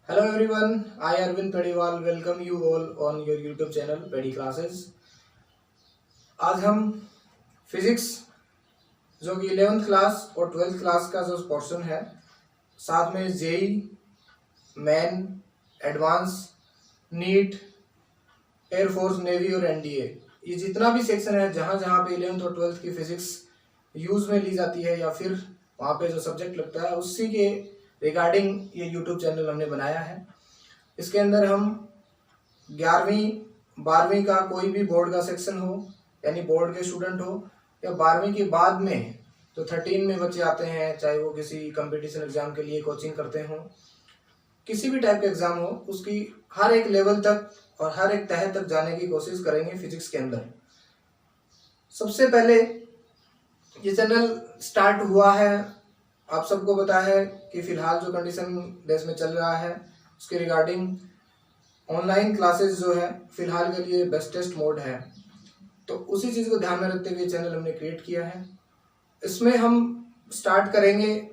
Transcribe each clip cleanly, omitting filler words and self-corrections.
Hello everyone, I Arvind Padiwal welcome you all on your YouTube channel Padi Classes। आज हम physics जो कि 11th class और 12th class का जो पोर्शन है, साथ में JEE, main, advanced, NEET, air force, navy और एनडीए, ये जितना भी सेक्शन है जहाँ जहाँ पे 11th और 12th की फिजिक्स यूज में ली जाती है या फिर वहाँ पे जो सब्जेक्ट लगता है उसी के रिगार्डिंग ये यूट्यूब चैनल हमने बनाया है। इसके अंदर हम 11वीं 12वीं का कोई भी बोर्ड का सेक्शन हो, यानी बोर्ड के स्टूडेंट हो, या 12वीं के बाद में जो 13 में बच्चे आते हैं, चाहे वो किसी कंपटीशन एग्जाम के लिए कोचिंग करते हो, किसी भी टाइप का एग्जाम हो, उसकी हर एक लेवल तक और हर एक तह तक जाने की कोशिश करेंगे फिजिक्स के अंदर। सबसे पहले ये चैनल स्टार्ट हुआ है, आप सबको पता है कि फिलहाल जो कंडीशन देश में चल रहा है उसके रिगार्डिंग ऑनलाइन क्लासेस जो है फिलहाल के लिए बेस्टेस्ट मोड है, तो उसी चीज़ को ध्यान में रखते हुए चैनल हमने क्रिएट किया है। इसमें हम स्टार्ट करेंगे,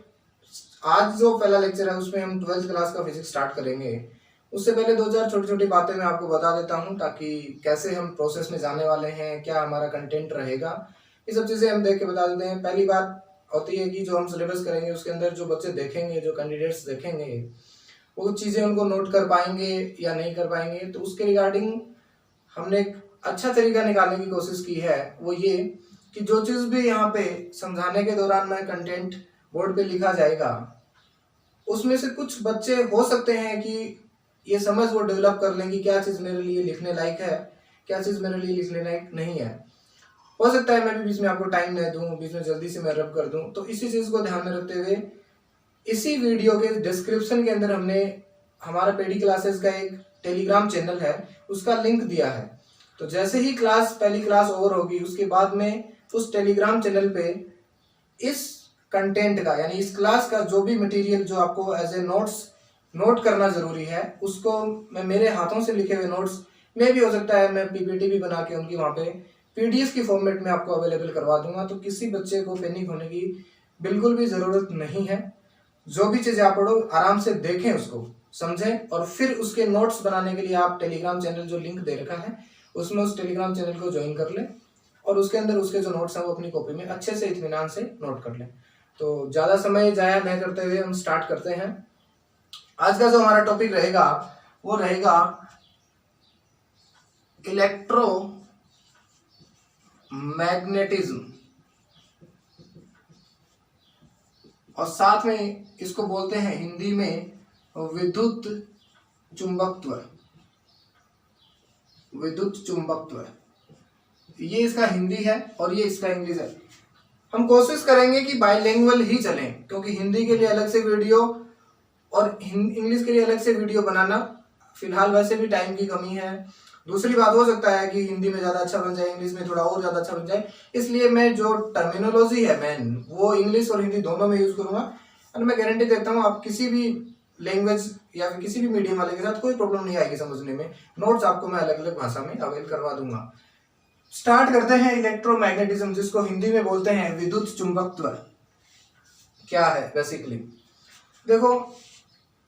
आज जो पहला लेक्चर है उसमें हम 12th क्लास का फिजिक्स स्टार्ट करेंगे। उससे पहले 2-4 छोटी छोटी बातें मैं आपको बता देता हूँ ताकि कैसे हम प्रोसेस में जाने वाले हैं, क्या हमारा कंटेंट रहेगा, ये सब चीज़ें हम देख के बता देते हैं। पहली बात होती है कि जो हम सिलेबस करेंगे उसके अंदर जो बच्चे देखेंगे, जो कैंडिडेट्स देखेंगे, वो चीज़ें उनको नोट कर पाएंगे या नहीं कर पाएंगे, तो उसके रिगार्डिंग हमने एक अच्छा तरीका निकालने की कोशिश की है। वो ये कि जो चीज़ भी यहाँ पे समझाने के दौरान में कंटेंट बोर्ड पे लिखा जाएगा, उसमें से कुछ बच्चे हो सकते हैं कि ये समझ वो डेवलप कर लें कि क्या चीज़ मेरे लिए लिखने लायक है, क्या चीज़ मेरे लिए लिखने लायक नहीं है। हो सकता है मैं भी बीच में आपको टाइम दे दूँ, बीच में जल्दी से मैं रब कर दूँ, तो इसी चीज़ को ध्यान में रखते हुए इसी वीडियो के डिस्क्रिप्शन के अंदर हमने हमारा पेडी क्लासेस का एक टेलीग्राम चैनल है, उसका लिंक दिया है। तो जैसे ही पहली क्लास ओवर होगी उसके बाद में उस टेलीग्राम चैनल पे इस कंटेंट का, यानी इस क्लास का जो भी मटेरियल जो आपको एज ए नोट करना जरूरी है, उसको मैं मेरे हाथों से लिखे हुए नोट्स में भी हो सकता है मैं पीपीटी भी बना के उनकी वहाँ पे पीडीएफ की फॉर्मेट में आपको अवेलेबल करवा दूंगा। तो किसी बच्चे को पैनिक होने की बिल्कुल भी ज़रूरत नहीं है। जो भी चीज़ें आप पढ़ो आराम से देखें, उसको समझें, और फिर उसके नोट्स बनाने के लिए आप टेलीग्राम चैनल जो लिंक दे रखा है उसमें उस टेलीग्राम चैनल को ज्वाइन कर लें और उसके अंदर उसके जो नोट्स हैं वो अपनी कॉपी में अच्छे से इत्मीनान से नोट कर लें। तो ज़्यादा समय जाया न करते हुए हम स्टार्ट करते हैं। आज का जो हमारा टॉपिक रहेगा वो रहेगा इलेक्ट्रोमैग्नेटिज्म, और साथ में इसको बोलते हैं हिंदी में विद्युत चुंबकत्व। विद्युत चुंबकत्व ये इसका हिंदी है और ये इसका इंग्लिश है। हम कोशिश करेंगे कि बाइलिंगुअल ही चलें, क्योंकि हिंदी के लिए अलग से वीडियो और इंग्लिश के लिए अलग से वीडियो बनाना फिलहाल वैसे भी टाइम की कमी है। दूसरी बात, हो सकता है कि हिंदी में ज़्यादा अच्छा बन जाए, इंग्लिश में थोड़ा और ज़्यादा अच्छा बन जाए, इसलिए मैं जो टर्मिनोलॉजी है मैन वो इंग्लिश और हिंदी दोनों में यूज़ करूँगा। और मैं गारंटी देता हूँ आप किसी भी लैंग्वेज या फिर किसी भी मीडियम वाले के साथ कोई प्रॉब्लम नहीं आएगी समझने में। नोट्स आपको मैं अलग अलग भाषा में अवेल करवा दूंगा। स्टार्ट करते हैं इलेक्ट्रोमैग्नेटिज्म, जिसको हिंदी में बोलते हैं विद्युत चुंबकत्व। क्या है बेसिकली, देखो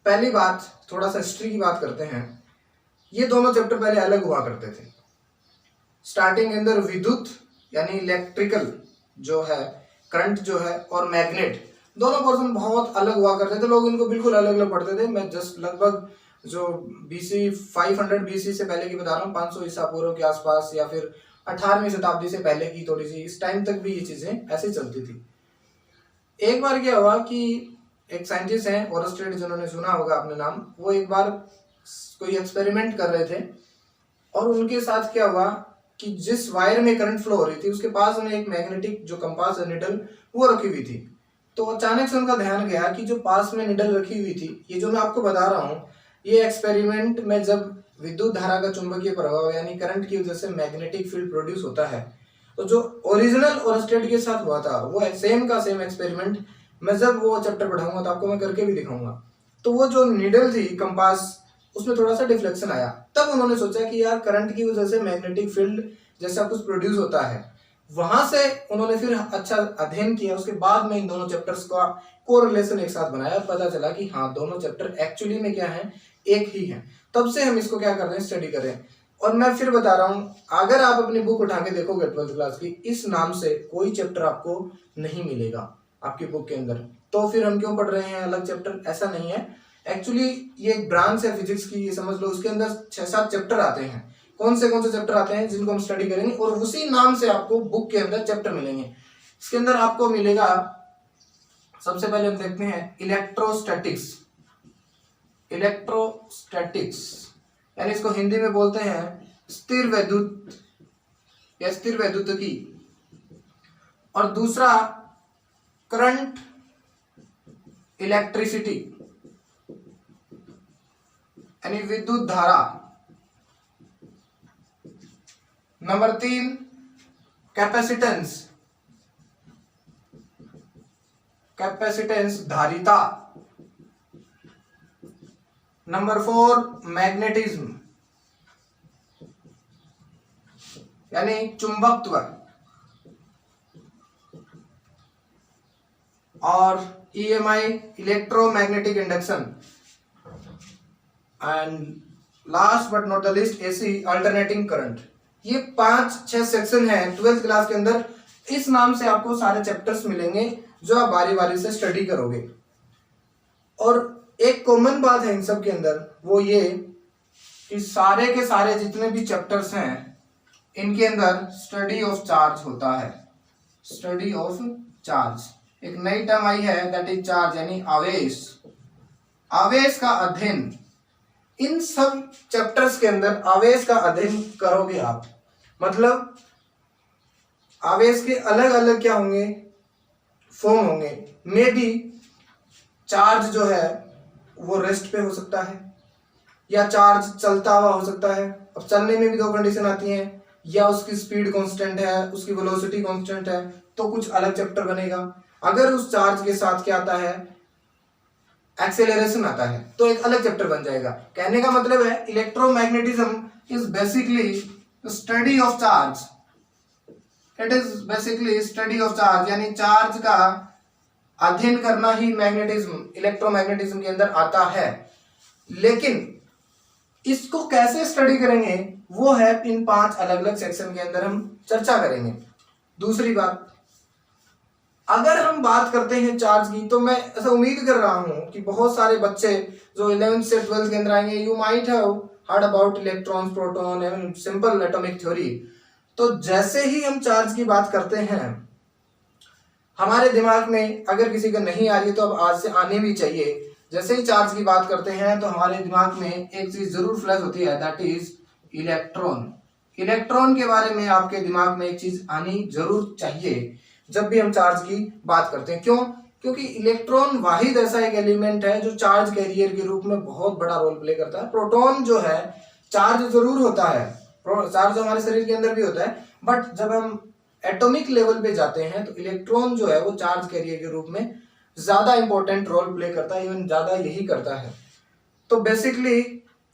पहली बात थोड़ा सा हिस्ट्री की बात करते हैं। ये दोनों चैप्टर पहले अलग हुआ करते थे। स्टार्टिंग के अंदर विद्युत यानी इलेक्ट्रिकल जो है, करंट जो है, और मैग्नेट, दोनों पोर्शन बहुत अलग हुआ करते थे। लोग इनको बिल्कुल अलग अलग पढ़ते थे। मैं जस्ट लगभग जो बीसी 500 बीसी से पहले की बता रहा हूँ, 500 ईसा पूर्व के आसपास या फिर 18वीं शताब्दी से पहले की, थोड़ी सी इस टाइम तक भी ये चीजें ऐसे चलती थी। एक बार क्या हुआ कि एक साइंटिस्ट हैं ओरस्टेड, जिन्होंने सुना होगा अपने नाम, वो एक बार कोई एक्सपेरिमेंट कर रहे थे और उनके साथ क्या हुआ कि जिस वायर में करंट फ्लो हो रही थी उसके पास में एक मैग्नेटिक जो कंपास है, निडल, वो रखी हुई थी। तो अचानक से उनका ध्यान गया कि जो पास में निडल रखी हुई थी, ये जो मैं आपको बता रहा हूँ, ये एक्सपेरिमेंट में जब विद्युत धारा का चुंबकीय प्रभाव यानी करंट की वजह से मैग्नेटिक फील्ड प्रोड्यूस होता है, तो जो ओरिजिनल ओरस्टेड के साथ हुआ था वो सेम का सेम एक्सपेरिमेंट मैं जब वो चैप्टर पढ़ाऊंगा तो आपको मैं करके भी दिखाऊंगा। तो वो जो निडल थी कंपास, उसमें थोड़ा सा डिफ्लेक्शन आया। तब उन्होंने सोचा कि यार करंट की वजह से मैग्नेटिक फील्ड जैसा कुछ प्रोड्यूस होता है। वहां से उन्होंने फिर अच्छा अध्ययन किया। उसके बाद में इन दोनों चैप्टर्स का कोरिलेशन एक साथ बनाया और पता चला कि हाँ, दोनों चैप्टर एक्चुअली में क्या है एक ही है, तब से हम इसको क्या कर रहे हैं, स्टडी कर रहे हैं। और मैं फिर बता रहा हूँ, अगर आप अपनी बुक उठा के देखोगे 12th क्लास की, इस नाम से कोई चैप्टर आपको नहीं मिलेगा आपकी बुक के अंदर। तो फिर हम क्यों पढ़ रहे हैं अलग चैप्टर? ऐसा नहीं है, एक्चुअली ये एक ब्रांच है फिजिक्स की, ये समझ लो। उसके अंदर 6-7 चैप्टर आते हैं। कौन से चैप्टर आते हैं जिनको हम स्टडी करेंगे, और उसी नाम से आपको बुक के अंदर चैप्टर मिलेंगे। इसके अंदर आपको मिलेगा, सबसे पहले हम देखते हैं इलेक्ट्रोस्टैटिक्स। इलेक्ट्रोस्टैटिक्स यानी इसको हिंदी में बोलते हैं स्थिर वैद्युत या स्थिर वैद्युतिकी। और दूसरा करंट इलेक्ट्रिसिटी यानी विद्युत धारा। नंबर 3 कैपेसिटेंस, कैपेसिटेंस धारिता। नंबर 4 मैग्नेटिज्म यानी चुंबकत्व। और EMI electromagnetic induction. And last but not the list AC alternating current. ये 5-6 सेक्शन है 12th क्लास के अंदर। इस नाम से आपको सारे चैप्टर्स मिलेंगे जो आप बारी बारी से स्टडी करोगे। और एक कॉमन बात है इन सब के अंदर, वो ये कि सारे के सारे जितने भी चैप्टर्स हैं इनके अंदर स्टडी ऑफ चार्ज होता है। स्टडी ऑफ चार्ज, एक नई टर्म आई है, दैट इज चार्ज यानी आवेश। आवेश का अध्ययन, इन सब चैप्टर्स के अंदर आवेश का अध्ययन करोगे आप। मतलब आवेश के अलग अलग क्या होंगे, फॉर्म होंगे। मे बी चार्ज जो है वो रेस्ट पे हो सकता है, या चार्ज चलता हुआ हो सकता है। अब चलने में भी 2 कंडीशन आती हैं, या उसकी स्पीड कांस्टेंट है, उसकी वेलोसिटी कांस्टेंट है, तो कुछ अलग चैप्टर बनेगा। अगर उस चार्ज के साथ क्या आता है, एक्सेलरेशन आता है, तो एक अलग चैप्टर बन जाएगा। कहने का मतलब है electromagnetism is basically study of charge. It is basically study of charge, यानी चार्ज का अध्ययन करना ही मैग्नेटिज्म, इलेक्ट्रोमैग्नेटिज्म के अंदर आता है। लेकिन इसको कैसे स्टडी करेंगे वो है इन 5 अलग अलग सेक्शन के अंदर हम चर्चा करेंगे। दूसरी बात, अगर हम बात करते हैं चार्ज की, तो मैं ऐसा उम्मीद कर रहा हूं कि बहुत सारे बच्चे जो 11th से 12th के अंदर आएंगे, you might have heard about electrons, proton and simple atomic theory. तो जैसे ही हम चार्ज की बात करते हैं, हमारे दिमाग में अगर किसी को नहीं आ रही तो अब आज से आनी भी चाहिए। जैसे ही चार्ज की बात करते हैं तो हमारे दिमाग में एक चीज जरूर फ्लैश होती है, दैट इज इलेक्ट्रॉन। इलेक्ट्रॉन के बारे में आपके दिमाग में एक चीज आनी जरूर चाहिए जब भी हम चार्ज की बात करते हैं। क्यों? क्योंकि इलेक्ट्रॉन वाहिद ऐसा एक एलिमेंट है जो चार्ज कैरियर के रूप में बहुत बड़ा रोल प्ले करता है। प्रोटॉन जो है चार्ज जरूर होता है, चार्ज हमारे शरीर के अंदर भी होता है, बट जब हम एटॉमिक लेवल पे जाते हैं तो इलेक्ट्रॉन जो है वो चार्ज कैरियर के रूप में ज्यादा इंपॉर्टेंट रोल प्ले करता है, इवन ज्यादा यही करता है। तो बेसिकली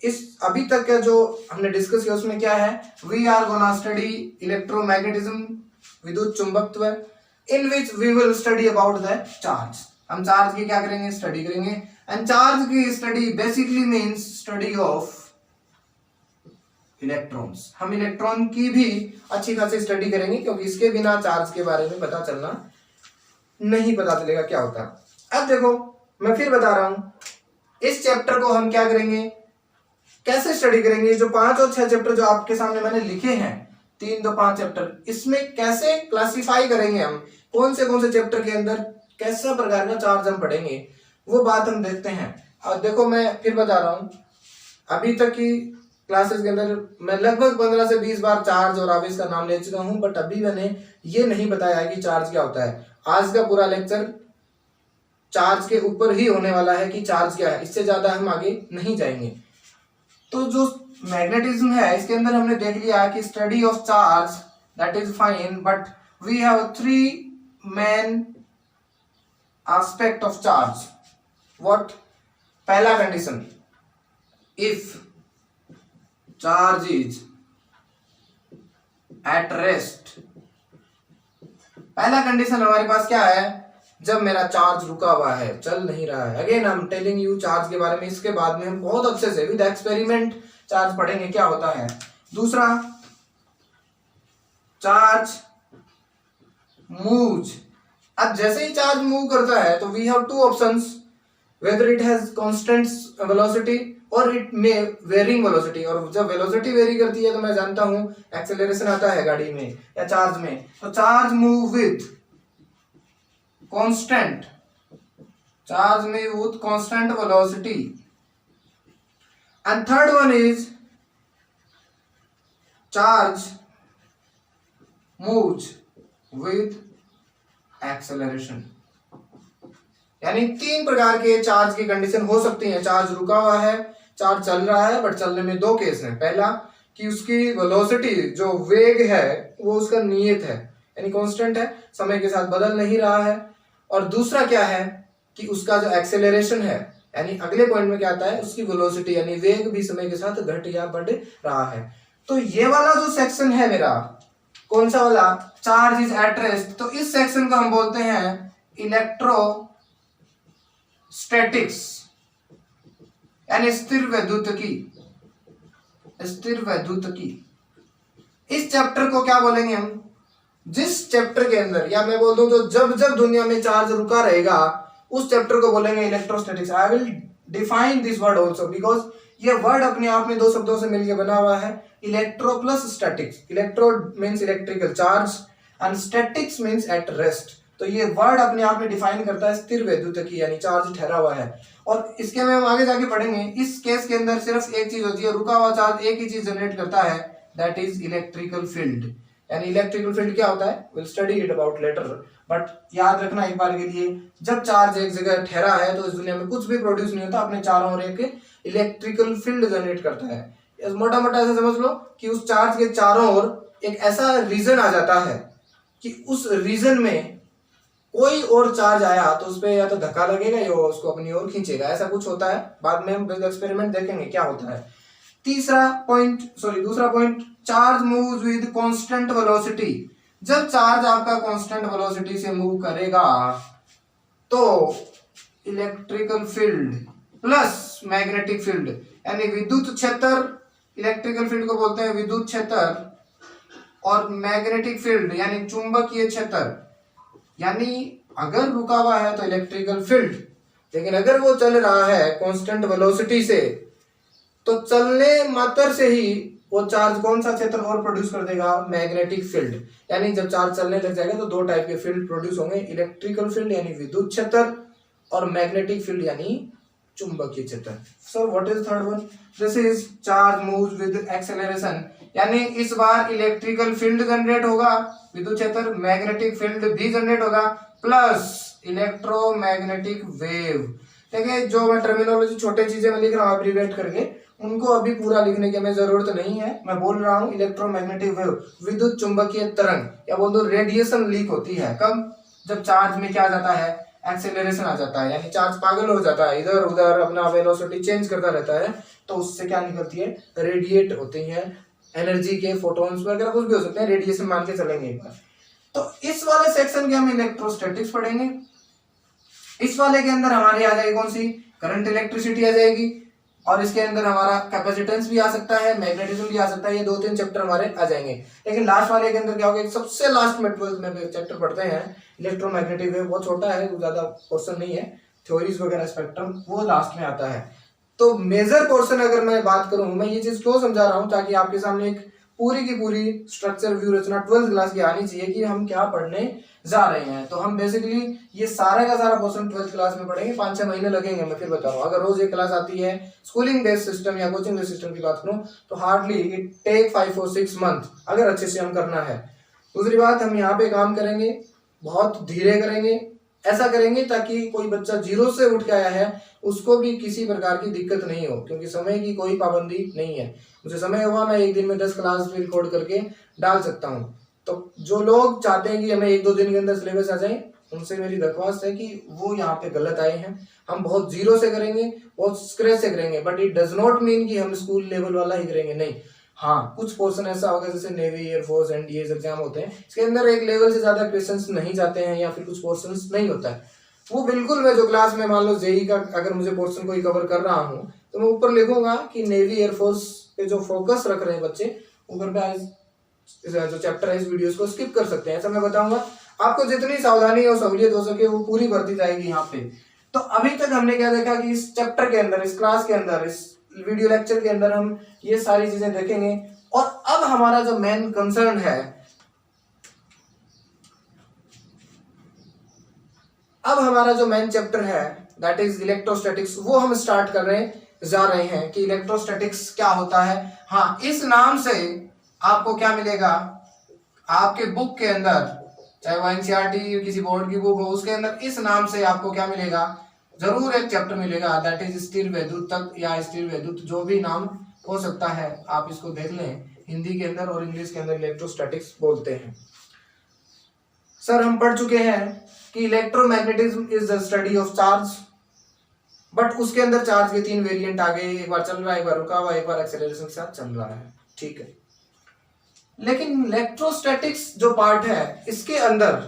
इस अभी तक का जो हमने डिस्कस किया उसमें क्या है, we are gonna study electromagnetism, विद्युत चुंबकत्व, in which we will study about the charge. हम चार्ज की क्या करेंगे, स्टडी करेंगे। एंड चार्ज की study basically means study of electrons. हम इलेक्ट्रॉन की भी अच्छी खासी स्टडी करेंगे, क्योंकि इसके बिना चार्ज के बारे में पता चलना नहीं पता चलेगा क्या होता है। अब देखो मैं फिर बता रहा हूं, इस चैप्टर को हम क्या करेंगे, कैसे स्टडी करेंगे। जो 5 और 6 चैप्टर जो आपके सामने मैंने लिखे हैं, 3 तो 5 चैप्टर, इसमें कैसे क्लासिफाई करेंगे हम, कौन से चैप्टर के अंदर कैसा प्रकार का चार्ज हम पढ़ेंगे, वो बात हम देखते हैं। और देखो मैं फिर बता रहा हूं, अभी तक की क्लासेस के अंदर मैं लगभग 15 से 20 बार चार्ज और आवेश का नाम ले चुका हूं, बट अभी मैंने ये नहीं बताया कि चार्ज क्या होता है। आज का पूरा लेक्चर चार्ज के ऊपर ही होने वाला है कि चार्ज क्या है, इससे ज्यादा हम आगे नहीं जाएंगे। तो जो मैग्नेटिज्म है इसके अंदर हमने देख लिया कि study of charge, that is fine, but we have 3 main aspect of charge. What? पहला condition, if charge is at rest. पहला कंडीशन हमारे पास क्या है, जब मेरा चार्ज रुका हुआ है, चल नहीं रहा है। Again I am telling you charge के बारे में, इसके बाद में हम बहुत अच्छे से विद एक्सपेरिमेंट चार्ज पढ़ेंगे क्या होता है। दूसरा, चार्ज मूव्स। अब जैसे ही चार्ज मूव करता है तो we have two options, whether it has constant velocity और इट में वेरिंग वेलोसिटी। और जब वेलोसिटी वेरी करती है तो मैं जानता हूं एक्सेलरेशन आता है गाड़ी में या चार्ज में। तो charge move with constant, charge move with constant velocity. And third one is charge moves with acceleration. यानी तीन प्रकार के चार्ज की कंडीशन हो सकती है। चार्ज रुका हुआ है, चार्ज चल रहा है, बट चलने में दो केस है। पहला कि उसकी वेलोसिटी जो वेग है वो उसका नियत है, यानी कांस्टेंट है, समय के साथ बदल नहीं रहा है। और दूसरा क्या है कि उसका जो एक्सेलरेशन है, यानी अगले पॉइंट में क्या आता है, उसकी वेलोसिटी यानी वेग भी समय के साथ घट या बढ़ रहा है। तो ये वाला जो सेक्शन है मेरा, कौन सा वाला, चार्ज इज एट रेस्ट, तो इस सेक्शन को हम बोलते हैं इलेक्ट्रोस्टैटिक्स, यानी स्थिर वैद्युतिकी। स्थिर वैद्युतिकी, इस चैप्टर को क्या बोलेंगे हम, जिस चैप्टर के अंदर, या मैं बोल दूं तो जब जब दुनिया में चार्ज रुका रहेगा उस चैप्टर को बोलेंगे electrostatics. I will define this word also because ये वर्ड अपने आप में दो शब्दों से मिलकर बना हुआ है, electro plus statics. Electro means electrical charge and statics means at rest. तो ये वर्ड अपने आप में डिफाइन करता है स्थिर वैद्युतिकी, यानी चार्ज ठहरा हुआ है। और इसके में हम आगे जाके पढ़ेंगे, इस केस के अंदर सिर्फ एक चीज होती है, रुका हुआ चार्ज एक ही चीज जनरेट करता है, दैट इज इलेक्ट्रिकल फील्ड। यानी इलेक्ट्रिकल फील्ड क्या होता है, will study it about later, but याद रखना एक बार के लिए, जब चार्ज एक जगह ठहरा है तो इस दुनिया में कुछ भी प्रोड्यूस नहीं होता, अपने चारों ओर एक इलेक्ट्रिकल फील्ड जनरेट करता है। मोटा मोटा ऐसा समझ लो कि उस चार्ज के चारों ओर एक ऐसा रीजन आ जाता है कि उस रीजन में कोई और चार्ज आया तो उस पर या तो धक्का लगेगा या उसको अपनी ओर खींचेगा, ऐसा कुछ होता है। बाद में हम एक्सपेरिमेंट देखेंगे क्या होता है। दूसरा point, charge moves with constant velocity. जब चार्ज आपका कांस्टेंट वेलोसिटी से मूव करेगा तो electrical field plus magnetic field, यानी विद्युत क्षेत्र, इलेक्ट्रिकल फील्ड को बोलते हैं विद्युत क्षेत्र, और मैग्नेटिक फील्ड यानी चुंबकीय क्षेत्र। यानी अगर रुका हुआ है तो इलेक्ट्रिकल फील्ड, लेकिन अगर वो चल रहा है कांस्टेंट वेलोसिटी से तो चलने मात्र से ही वो चार्ज कौन सा क्षेत्र और प्रोड्यूस कर देगा, मैग्नेटिक फील्ड। यानी जब चार्ज चलने लग जाएगा तो दो टाइप के फील्ड प्रोड्यूस होंगे, इलेक्ट्रिकल फील्ड यानी विद्युत क्षेत्र और मैग्नेटिक फील्ड यानी चुंबकीय क्षेत्र। So what is third one, this is charge moves with acceleration. यानी इस बार इलेक्ट्रिकल फील्ड जनरेट होगा, विद्युत क्षेत्र, मैग्नेटिक फील्ड भी जनरेट होगा, प्लस इलेक्ट्रोमैग्नेटिक वेव। देखिए जो मैं टर्मिनोलॉजी छोटे चीजें में लिख रहा हूँ एब्रीविएट करके, उनको अभी पूरा लिखने की हमें जरूरत नहीं है। मैं बोल रहा हूँ इलेक्ट्रोमैग्नेटिक वेव, विद्युत चुंबकीय तरंग, या बोल दो रेडिएशन लीक होती है। कब, जब चार्ज में क्या जाता है, एक्सेलरेशन आ जाता है, यानी चार्ज पागल हो जाता है, इधर उधर अपना वेलोसिटी चेंज करता रहता है, तो उससे क्या निकलती है, रेडिएट होती है एनर्जी के फोटॉन्स वगैरह कुछ भी हो सकते हैं, रेडिएशन मान के चलेंगे एक बार। तो इस वाले सेक्शन के हम इलेक्ट्रोस्टैटिक्स पढ़ेंगे। इस वाले के अंदर हमारी आ जाएगी कौन सी, करंट इलेक्ट्रिसिटी आ जाएगी, और इसके अंदर हमारा कैपेसिटेंस भी आ सकता है, मैग्नेटिज्म भी आ सकता है। ये दो तीन चैप्टर हमारे आ जाएंगे। लेकिन लास्ट वाले के अंदर क्या होगा, सबसे लास्ट में 12th में चैप्टर पढ़ते हैं इलेक्ट्रोमैग्नेटिक वेव, बहुत छोटा है, ज्यादा पोर्शन नहीं है, थ्योरीज वगैरह स्पेक्ट्रम वो लास्ट में आता है। तो मेजर पोर्शन अगर मैं बात करूं, मैं ये चीज क्यों समझा रहा हूं, ताकि आपके सामने एक पूरी की पूरी स्ट्रक्चर व्यू रचना 12th क्लास की आनी चाहिए कि हम क्या पढ़ने जा रहे हैं। तो हम बेसिकली ये सारा का सारा पोर्शन 12th क्लास में पढ़ेंगे, 5-6 महीने लगेंगे। मैं फिर बता रहा हूँ, अगर रोज एक क्लास आती है स्कूलिंग बेस्ड सिस्टम या कोचिंग बेस्ड सिस्टम की बात करूं तो hardly it take 5 or 6 month, अगर अच्छे से हम करना है। दूसरी बात, हम यहाँ पे काम करेंगे बहुत धीरे करेंगे, ऐसा करेंगे ताकि कोई बच्चा जीरो से उठ के आया है उसको भी किसी प्रकार की दिक्कत नहीं हो, क्योंकि समय की कोई पाबंदी नहीं है। मुझे समय हुआ मैं एक दिन में 10 क्लास भी रिकॉर्ड करके डाल सकता हूँ। तो जो लोग चाहते हैं कि हमें 1-2 दिन के अंदर सिलेबस आ जाए, उनसे मेरी दरख्वास्त है कि वो यहाँ पे गलत आए हैं। हम बहुत जीरो से करेंगे, बहुत स्क्रैच से करेंगे, but it does not mean कि हम स्कूल लेवल वाला ही करेंगे, नहीं। हाँ, कुछ पोर्शन ऐसा होगा जैसे नेवी, एयरफोर्स, एनडीए एग्जाम होते हैं, इसके अंदर एक लेवल से ज्यादा क्वेश्चंस नहीं जाते हैं या फिर कुछ पोर्शंस नहीं होता है। वो बिल्कुल मैं जो क्लास में मान लो जेई का अगर मुझे पोर्शन कोई कवर कर रहा हूँ तो मैं ऊपर लिखूंगा कि नेवी एयरफोर्स पे जो फोकस रख रहे हैं बच्चे, ऊपर पे जो चैप्टर है इस वीडियोस को स्किप कर सकते हैं, ऐसा मैं बताऊंगा। आपको जितनी सावधानी और सहूलियत हो सके वो पूरी बढ़ती जाएगी यहाँ पे। तो अभी तक हमने क्या देखा कि इस चैप्टर के अंदर, इस क्लास के अंदर, इस वीडियो लेक्चर के अंदर हम ये सारी चीजें देखेंगे। और अब हमारा जो मेन कंसर्न है, अब हमारा जो मेन चैप्टर है दैट इज इलेक्ट्रोस्टैटिक्स, वो हम स्टार्ट कर जा रहे हैं कि इलेक्ट्रोस्टैटिक्स क्या होता है। हाँ, इस नाम से आपको क्या मिलेगा, आपके बुक के अंदर, चाहे वो एनसीईआरटी किसी बोर्ड की बुक हो, उसके अंदर इस नाम से आपको क्या मिलेगा, जरूर एक चैप्टर मिलेगा दैट इज स्थिर वैद्युत तक या स्थिर वैद्युत, जो भी नाम हो सकता है आप इसको देख लें। हिंदी के अंदर और इंग्लिश के अंदर इलेक्ट्रोस्टैटिक्स बोलते हैं। सर हम पढ़ चुके हैं कि electromagnetism is the study of charge, but उसके अंदर चार्ज के 3 वेरिएंट आ गए, एक बार चल रहा है, एक बार रुका हुआ, एक बार एक्सेलरेशन के साथ चल रहा है, ठीक है। लेकिन इलेक्ट्रोस्टैटिक्स जो पार्ट है इसके अंदर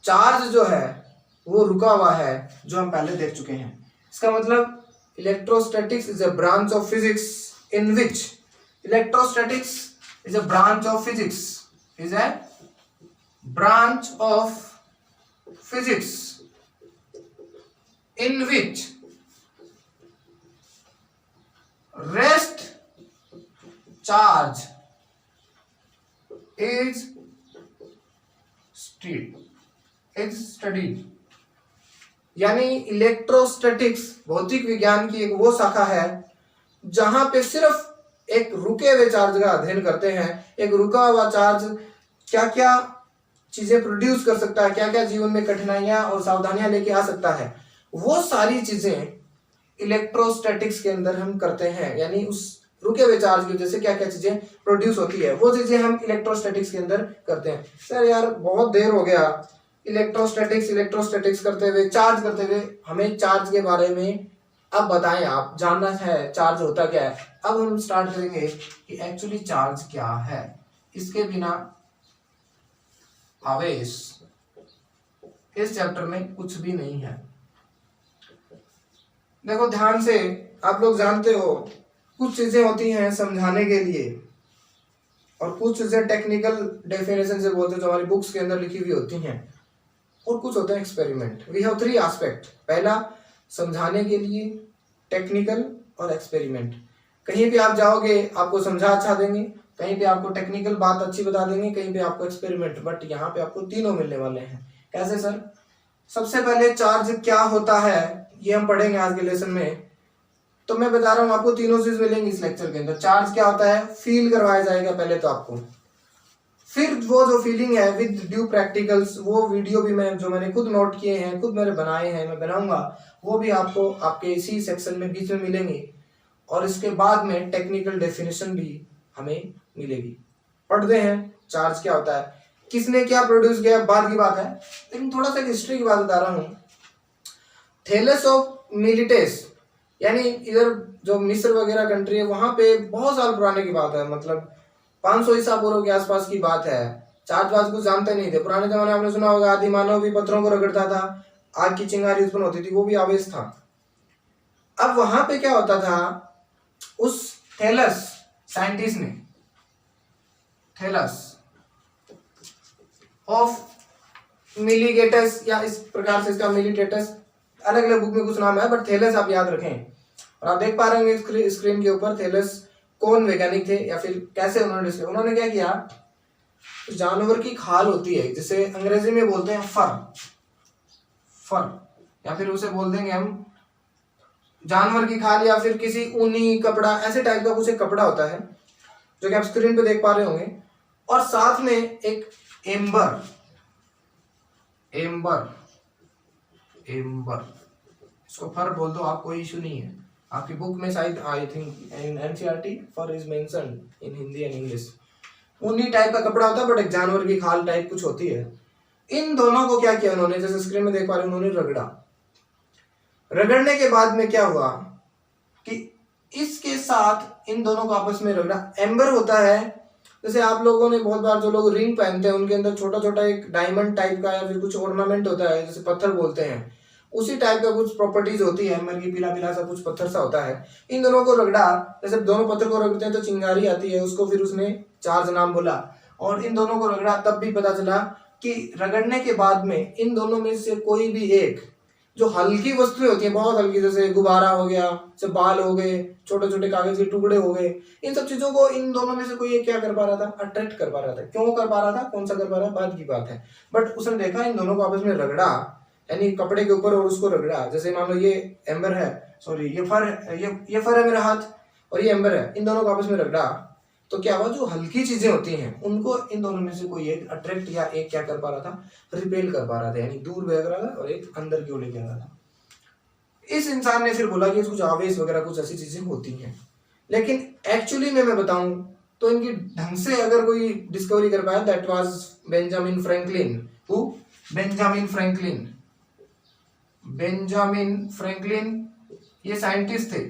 चार्ज जो है वो रुका हुआ है, जो हम पहले देख चुके हैं। इसका मतलब electrostatics is a branch of physics in which, electrostatics is a branch of physics, is a branch of physics in which rest charge is studied। यानी इलेक्ट्रोस्टैटिक्स भौतिक विज्ञान की एक वो शाखा है जहां पे सिर्फ एक रुके हुए चार्ज का अध्ययन करते हैं। एक रुका हुआ चार्ज क्या क्या चीजें प्रोड्यूस कर सकता है, क्या क्या जीवन में कठिनाइयां और सावधानियां लेके आ सकता है, वो सारी चीजें इलेक्ट्रोस्टैटिक्स के अंदर हम करते हैं। यानी उस रुके हुए चार्ज की वजह से क्या क्या चीजें प्रोड्यूस होती है, वो चीजें हम इलेक्ट्रोस्टैटिक्स के अंदर करते हैं। सर यार बहुत देर हो गया इलेक्ट्रोस्टैटिक्स करते हुए, चार्ज करते हुए, हमें चार्ज के बारे में अब बताएं, आप जानना है चार्ज होता क्या है। अब हम स्टार्ट करेंगे कि एक्चुअली चार्ज क्या है। इसके बिना आवेश इस चैप्टर में कुछ भी नहीं है। देखो ध्यान से, आप लोग जानते हो कुछ चीजें होती हैं समझाने के लिए और कुछ चीजें टेक्निकल डेफिनेशन से बोलते हैं जो हमारी बुक्स के अंदर लिखी हुई होती हैं, और कुछ होता है एक्सपेरिमेंट। वी हैव 3 एस्पेक्ट, पहला समझाने के लिए, टेक्निकल और एक्सपेरिमेंट। कहीं भी आप जाओगे आपको समझा अच्छा देंगे, कहीं पे आपको टेक्निकल बात अच्छी बता देंगे, कहीं पे आपको एक्सपेरिमेंट, बट यहाँ पे आपको तीनों मिलने वाले हैं। कैसे सर? सबसे पहले चार्ज क्या होता है ये हम पढ़ेंगे आज के लेसन में। तो मैं बता रहा हूँ आपको तीनों चीज मिलेंगी इस लेक्चर के अंदर। चार्ज क्या होता है फील करवाया जाएगा पहले तो आपको, फिर वो जो फीलिंग है विद ड्यू प्रैक्टिकल्स, वो वीडियो भी मैं जो मैंने खुद नोट किए हैं, खुद मैंने बनाए हैं, मैं बनाऊंगा, वो भी आपको आपके इसी सेक्शन में बीच में मिलेंगे। और इसके बाद में टेक्निकल डेफिनेशन भी हमें मिलेगी। पढ़ते हैं चार्ज क्या होता है, किसने क्या प्रोड्यूस किया बाद की बात है, लेकिन थोड़ा सा हिस्ट्री की बात बता रहा हूँ। थेलेस ऑफ मिलिटेस, यानी इधर जो मिस्र वगैरह कंट्री है वहां पे बहुत साल पुराने की बात है, मतलब 500 ईसा पूर्व के आसपास की बात है। चार्ज वार्ज कुछ जानते नहीं थे। पुराने जमाने आपने सुना होगा आदि मानव भी पत्थरों को रगड़ता था, आग की चिंगारी उत्पन्न होती थी, वो भी आवेश था। अब वहां पे क्या होता था, उस थेलस साइंटिस्ट ने, थेलस ऑफ मिलीगेटस, या इस प्रकार से इसका मिलीटेटस, अलग अलग बुक में कुछ नाम है बट थेलस आप याद रखें। और आप देख पा रहे होंगे स्क्रीन के ऊपर थेलस कौन वैज्ञानिक थे या फिर कैसे उन्होंने क्या किया, जानवर की खाल होती है जिसे अंग्रेजी में बोलते हैं फर, या फिर उसे बोल देंगे हम जानवर की खाल, या फिर किसी ऊनी कपड़ा, ऐसे टाइप का कुछ एक कपड़ा होता है जो कि आप स्क्रीन पे देख पा रहे होंगे। और साथ में एक एम्बर, इसको फर बोल दो आप, कोई इशू नहीं है। आपकी बुक में शायद I think in NCERT fur is mentioned in Hindi and English. ऊनी टाइप का कपड़ा होता है बट एक जानवर की खाल टाइप कुछ होती है। इन दोनों को क्या किया उन्होंने, जैसे स्क्रीन में देख पा रहे उन्होंने रगड़ा। रगड़ने के बाद में क्या हुआ कि इसके साथ इन दोनों को आपस में रगड़ा। एम्बर होता है, जैसे आप लोगों ने बहुत बार जो लोग रिंग पहनते हैं उनके अंदर छोटा छोटा एक डायमंड टाइप का या फिर कुछ ऑर्नामेंट होता है, जैसे पत्थर बोलते हैं, उसी टाइप का कुछ प्रॉपर्टीज होती है एम्बर की, पीला पीला सा कुछ पत्थर सा होता है। इन दोनों को रगड़ा, जैसे दोनों पत्थर को रगड़ते हैं तो चिंगारी आती है, उसको फिर उसने चार्ज नाम बोला। और इन दोनों को रगड़ा, तब भी पता चला कि रगड़ने के बाद में इन दोनों में से कोई भी एक जो हल्की वस्तुएं होती हैं, बहुत हल्की, जैसे गुब्बारा हो गया, जैसे बाल हो गए, छोटे छोटे कागज के टुकड़े हो गए, इन सब चीजों को इन दोनों में से कोई एक क्या कर पा रहा था, अट्रैक्ट कर पा रहा था। क्यों कर पा रहा था, कौन सा कर पा रहा है, बाद की बात है। बट उसने देखा इन दोनों को आपस में रगड़ा, यानी कपड़े के ऊपर और उसको रगड़ा। जैसे मान लो ये एम्बर है, सॉरी ये फर है मेरा हाथ, और ये एम्बर है, इन दोनों को आपस में रगड़ा तो क्या हुआ, जो हल्की चीजें होती हैं उनको इन दोनों में से कोई एक अट्रैक्ट या एक क्या कर पा रहा था, रिपेल कर पा रहा था, यानी दूर भेज रहा था और एक अंदर की ओर लेके आ रहा था। इस इंसान ने फिर बोला कि कुछ आवेश वगैरह कुछ ऐसी चीजें होती हैं, लेकिन एक्चुअली में मैं बताऊं तो इनकी ढंग से अगर कोई डिस्कवरी कर पाया, that was Benjamin Franklin. Who? Benjamin Franklin. Benjamin Franklin ये साइंटिस्ट थे।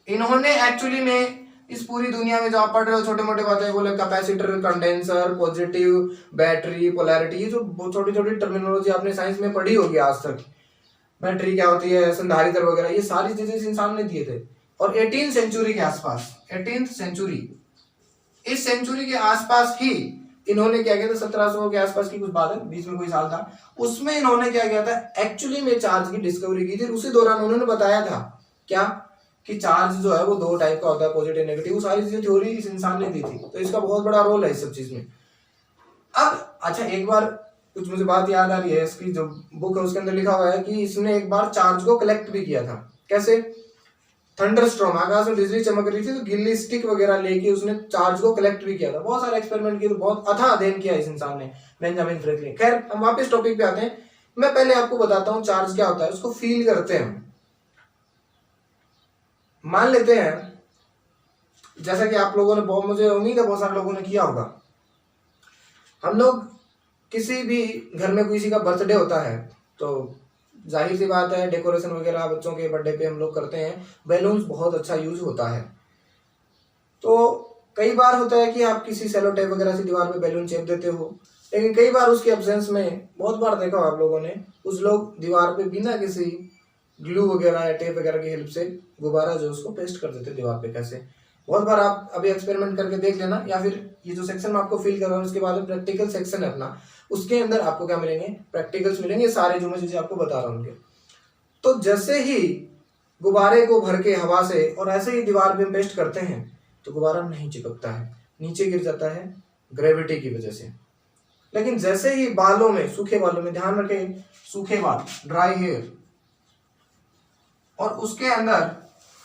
इन्होंने एक्चुअली में इस पूरी दुनिया में जो आप पढ़ रहे हो छोटे मोटे बातें, बोले capacitor, condenser, positive, battery, polarity, ये जो छोटी छोटी टर्मिनोलॉजी आपने साइंस में पढ़ी होगी आज तक, बैटरी क्या होती है, संधारित्र वगैरह, ये सारी चीजें इस इंसान ने दिए थे। और 18th सेंचुरी के आसपास, 18th सेंचुरी, इस सेंचुरी के आसपास ही इन्होंने क्या किया था, 1700 के आसपास की कुछ बात है, बीच में कोई साल था, उसमें इन्होंने क्या किया था, एक्चुअली में चार्ज की डिस्कवरी की थी। उसी दौरान उन्होंने बताया था क्या, कि चार्ज जो है वो दो टाइप का होता है, पॉजिटिव नेगेटिव, वो सारी चीजें थ्योरी इस इंसान ने दी थी। तो इसका बहुत बड़ा रोल है इस सब चीज में। अब अच्छा, एक बार कुछ मुझे बात याद आ रही है, इसकी जो बुक है उसके अंदर लिखा हुआ है कि इसने एक बार चार्ज को कलेक्ट भी किया था। कैसे? थंडरस्टॉर्म, आकाश में बिजली चमक रही थी तो गिल्ली स्टिक वगैरह लेके उसने चार्ज को कलेक्ट भी किया था। बहुत सारे एक्सपेरिमेंट किए, तो बहुत अथाह अध्ययन किया इस इंसान ने, बेंजामिन फ्रैंकलिन। खैर, हम वापस टॉपिक पे आते हैं। मैं पहले आपको बताता हूँ चार्ज क्या होता है, उसको फील करते हैं। मान लेते हैं, जैसा कि आप लोगों ने बहुत, मुझे उम्मीद है बहुत सारे लोगों ने किया होगा, हम लोग किसी भी घर में किसी का बर्थडे होता है तो जाहिर सी बात है डेकोरेशन वगैरह बच्चों के बर्थडे पे हम लोग करते हैं, बैलून्स बहुत अच्छा यूज होता है। तो कई बार होता है कि आप किसी सेलो टेप वगैरह से दीवार पे बैलून चेप देते हो, लेकिन कई बार उसके एब्सेंस में, बहुत बार देखा हो आप लोगों ने, कुछ लोग दीवार पे बिना किसी ग्लू वगैरह या टेप वगैरह की हेल्प से गुब्बारा जो उसको पेस्ट कर देते दीवार पे। कैसे? बहुत बार आप अभी एक्सपेरिमेंट करके देख लेना, या फिर ये जो सेक्शन में आपको फील कर रहा हूँ उसके बाद प्रैक्टिकल सेक्शन है अपना, उसके अंदर आपको क्या मिलेंगे, प्रैक्टिकल्स मिलेंगे, सारे जो मैं चीजें आपको बता रहा हूँ। तो जैसे ही गुब्बारे को भर के हवा से और ऐसे ही दीवार पे पेस्ट करते हैं तो गुब्बारा नहीं चिपकता है, नीचे गिर जाता है ग्रेविटी की वजह से। लेकिन जैसे ही बालों में, सूखे बालों में, ध्यान रखें, सूखे बाल, ड्राई हेयर, और उसके अंदर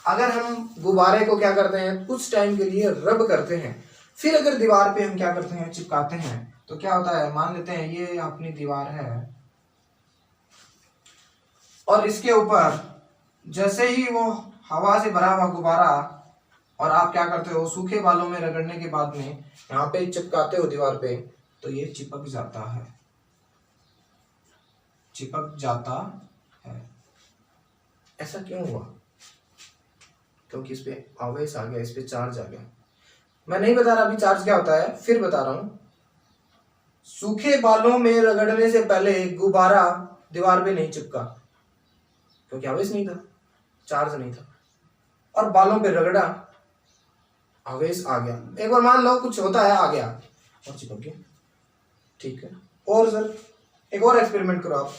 अगर हम गुब्बारे को क्या करते हैं, कुछ टाइम के लिए रब करते हैं, फिर अगर दीवार पे हम क्या करते हैं, चिपकाते हैं, तो क्या होता है, मान लेते हैं ये अपनी दीवार है और इसके ऊपर जैसे ही वो हवा से भरा हुआ गुब्बारा, और आप क्या करते हो, सूखे बालों में रगड़ने के बाद में यहाँ पे चिपकाते हो दीवार पे, तो ये चिपक जाता है, चिपक जाता है। ऐसा क्यों हुआ? क्योंकि इस पे आवेश आ गया, इस पे चार्ज आ गया। मैं नहीं बता रहा अभी चार्ज क्या होता है, फिर बता रहा हूं। सूखे बालों में रगड़ने से पहले गुब्बारा दीवार पे नहीं चिपका, क्योंकि आवेश नहीं था, चार्ज नहीं था, और बालों पे रगड़ा, आवेश आ गया। एक बार मान लो कुछ होता है, आ गया और चिपक गया, ठीक है। और सर एक और एक्सपेरिमेंट करो आप,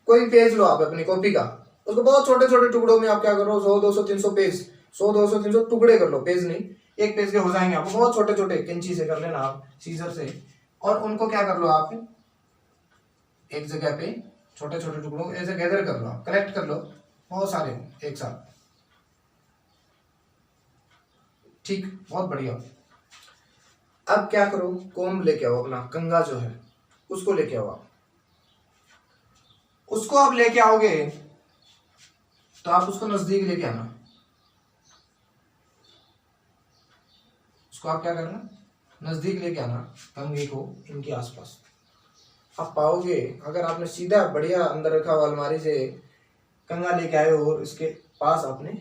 कोई पेज लो आप अपनी कॉपी का, उसको बहुत छोटे छोटे टुकड़ों में आप क्या करो, 100 200 300 पेज, 100 200 300 टुकड़े कर लो, पेज नहीं, एक पेज के हो जाएंगे आपको, बहुत छोटे छोटे, कैंची से कर लेना आप, सीजर से, और उनको क्या कर लो आप, एक जगह पे छोटे छोटे टुकड़ों ऐसे गैदर कर लो, कलेक्ट कर लो, बहुत सारे एक साथ, ठीक, बहुत बढ़िया। अब क्या करो, कोम लेके आओ, अपना कंघा जो है उसको लेके आओ आप। उसको आप लेके आओगे तो आप उसको नजदीक लेके आना, उसको आप क्या करना, नजदीक लेके आना कंघे को, इनके आसपास। आप पाओगे अगर आपने सीधा बढ़िया अंदर रखा हुआ अलमारी से कंघा लेके आए हो और इसके पास आपने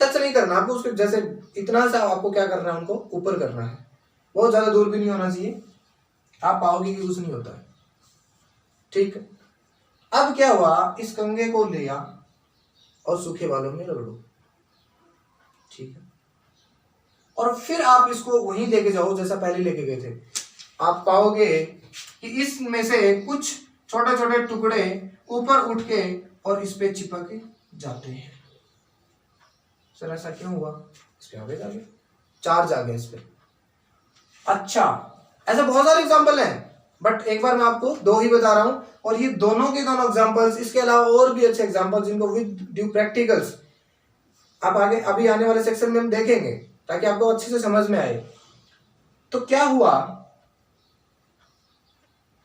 टच नहीं करना आपको, उसके जैसे इतना सा आपको क्या करना है, उनको ऊपर करना है, बहुत ज्यादा दूर भी नहीं होना चाहिए, आप पाओगे कि कुछ नहीं होता है। ठीक है, अब क्या हुआ, इस कंघे को लिया और सूखे बालों में रगड़ो। ठीक है, और फिर आप इसको वहीं लेके जाओ जैसा पहले लेके गए थे। आप पाओगे कि इसमें से कुछ छोटे छोटे टुकड़े ऊपर उठ के और इस पे चिपक जाते हैं। सर ऐसा क्यों हुआ? इस पे आवेग आ गया, चार्ज आ गया इस पे। अच्छा, ऐसे बहुत सारे एग्जांपल हैं, बट एक बार मैं आपको दो ही बता रहा हूं, और ये दोनों के दोनों एग्जांपल्स, इसके अलावा और भी अच्छे एग्जांपल्स जिनको विद ड्यू प्रैक्टिकल्स आप आगे अभी आने वाले सेक्शन में हम देखेंगे, ताकि आपको अच्छे से समझ में आए। तो क्या हुआ,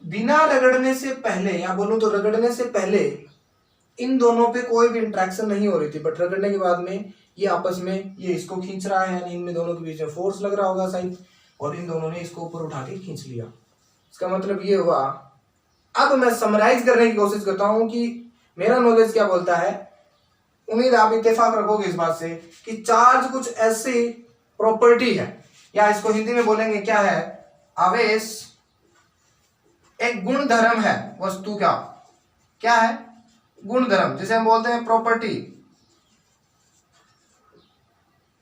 बिना रगड़ने से पहले, या बोलूं तो रगड़ने से पहले इन दोनों पे कोई भी इंट्रैक्शन नहीं हो रही थी, बट रगड़ने के बाद में ये आपस में, ये इसको खींच रहा है, यानी इनमें दोनों के बीच में फोर्स लग रहा होगा शायद, और इन दोनों ने इसको ऊपर उठा के खींच लिया। इसका मतलब ये हुआ। अब मैं समराइज करने की कोशिश करता हूं कि मेरा नॉलेज क्या बोलता है। उम्मीद आप इत्तेफाक रखोगे इस बात से कि चार्ज कुछ ऐसी प्रॉपर्टी है, या इसको हिंदी में बोलेंगे क्या है, आवेश एक गुण धर्म है वस्तु का। क्या है? गुण धर्म, जिसे हम बोलते हैं प्रॉपर्टी।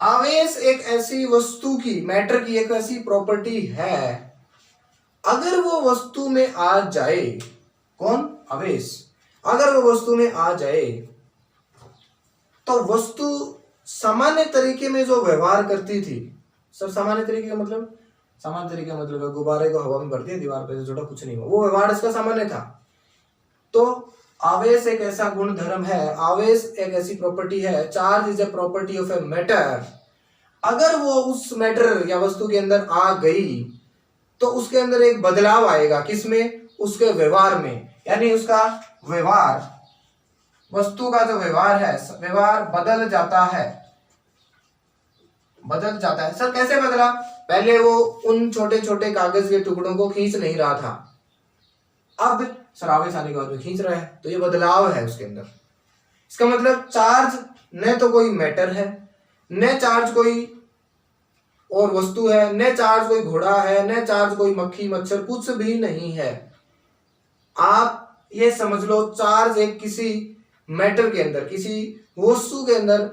आवेश एक ऐसी वस्तु की, मैटर की एक ऐसी प्रॉपर्टी है, अगर वो वस्तु में आ जाए, कौन? आवेश। अगर वो वस्तु में आ जाए तो वस्तु सामान्य तरीके में जो व्यवहार करती थी, सब सामान्य तरीके का मतलब, सामान्य तरीके का मतलब है गुब्बारे को हवा में भर दिया, दीवार पे से जुड़ा, कुछ नहीं हुआ, वो व्यवहार इसका सामान्य था। तो आवेश एक ऐसा गुण धर्म है, आवेश एक ऐसी प्रॉपर्टी है, charge is a property of a matter. अगर वो उस मैटर या वस्तु के अंदर आ गई तो उसके अंदर एक बदलाव आएगा, किसमें? उसके व्यवहार में, यानी उसका व्यवहार, वस्तु का जो व्यवहार है, व्यवहार बदल जाता है, बदल जाता है। सर कैसे बदला? पहले वो उन छोटे छोटे कागज के टुकड़ों को खींच नहीं रहा था, अब सर आवेश आने के बाद में खींच रहा है, तो ये बदलाव है उसके अंदर। इसका मतलब चार्ज न तो कोई मैटर है, न चार्ज कोई और वस्तु है, न चार्ज कोई घोड़ा है, न चार्ज कोई मक्खी मच्छर, कुछ भी नहीं है। आप ये समझ लो, चार्ज एक किसी मैटर के अंदर, किसी वस्तु के अंदर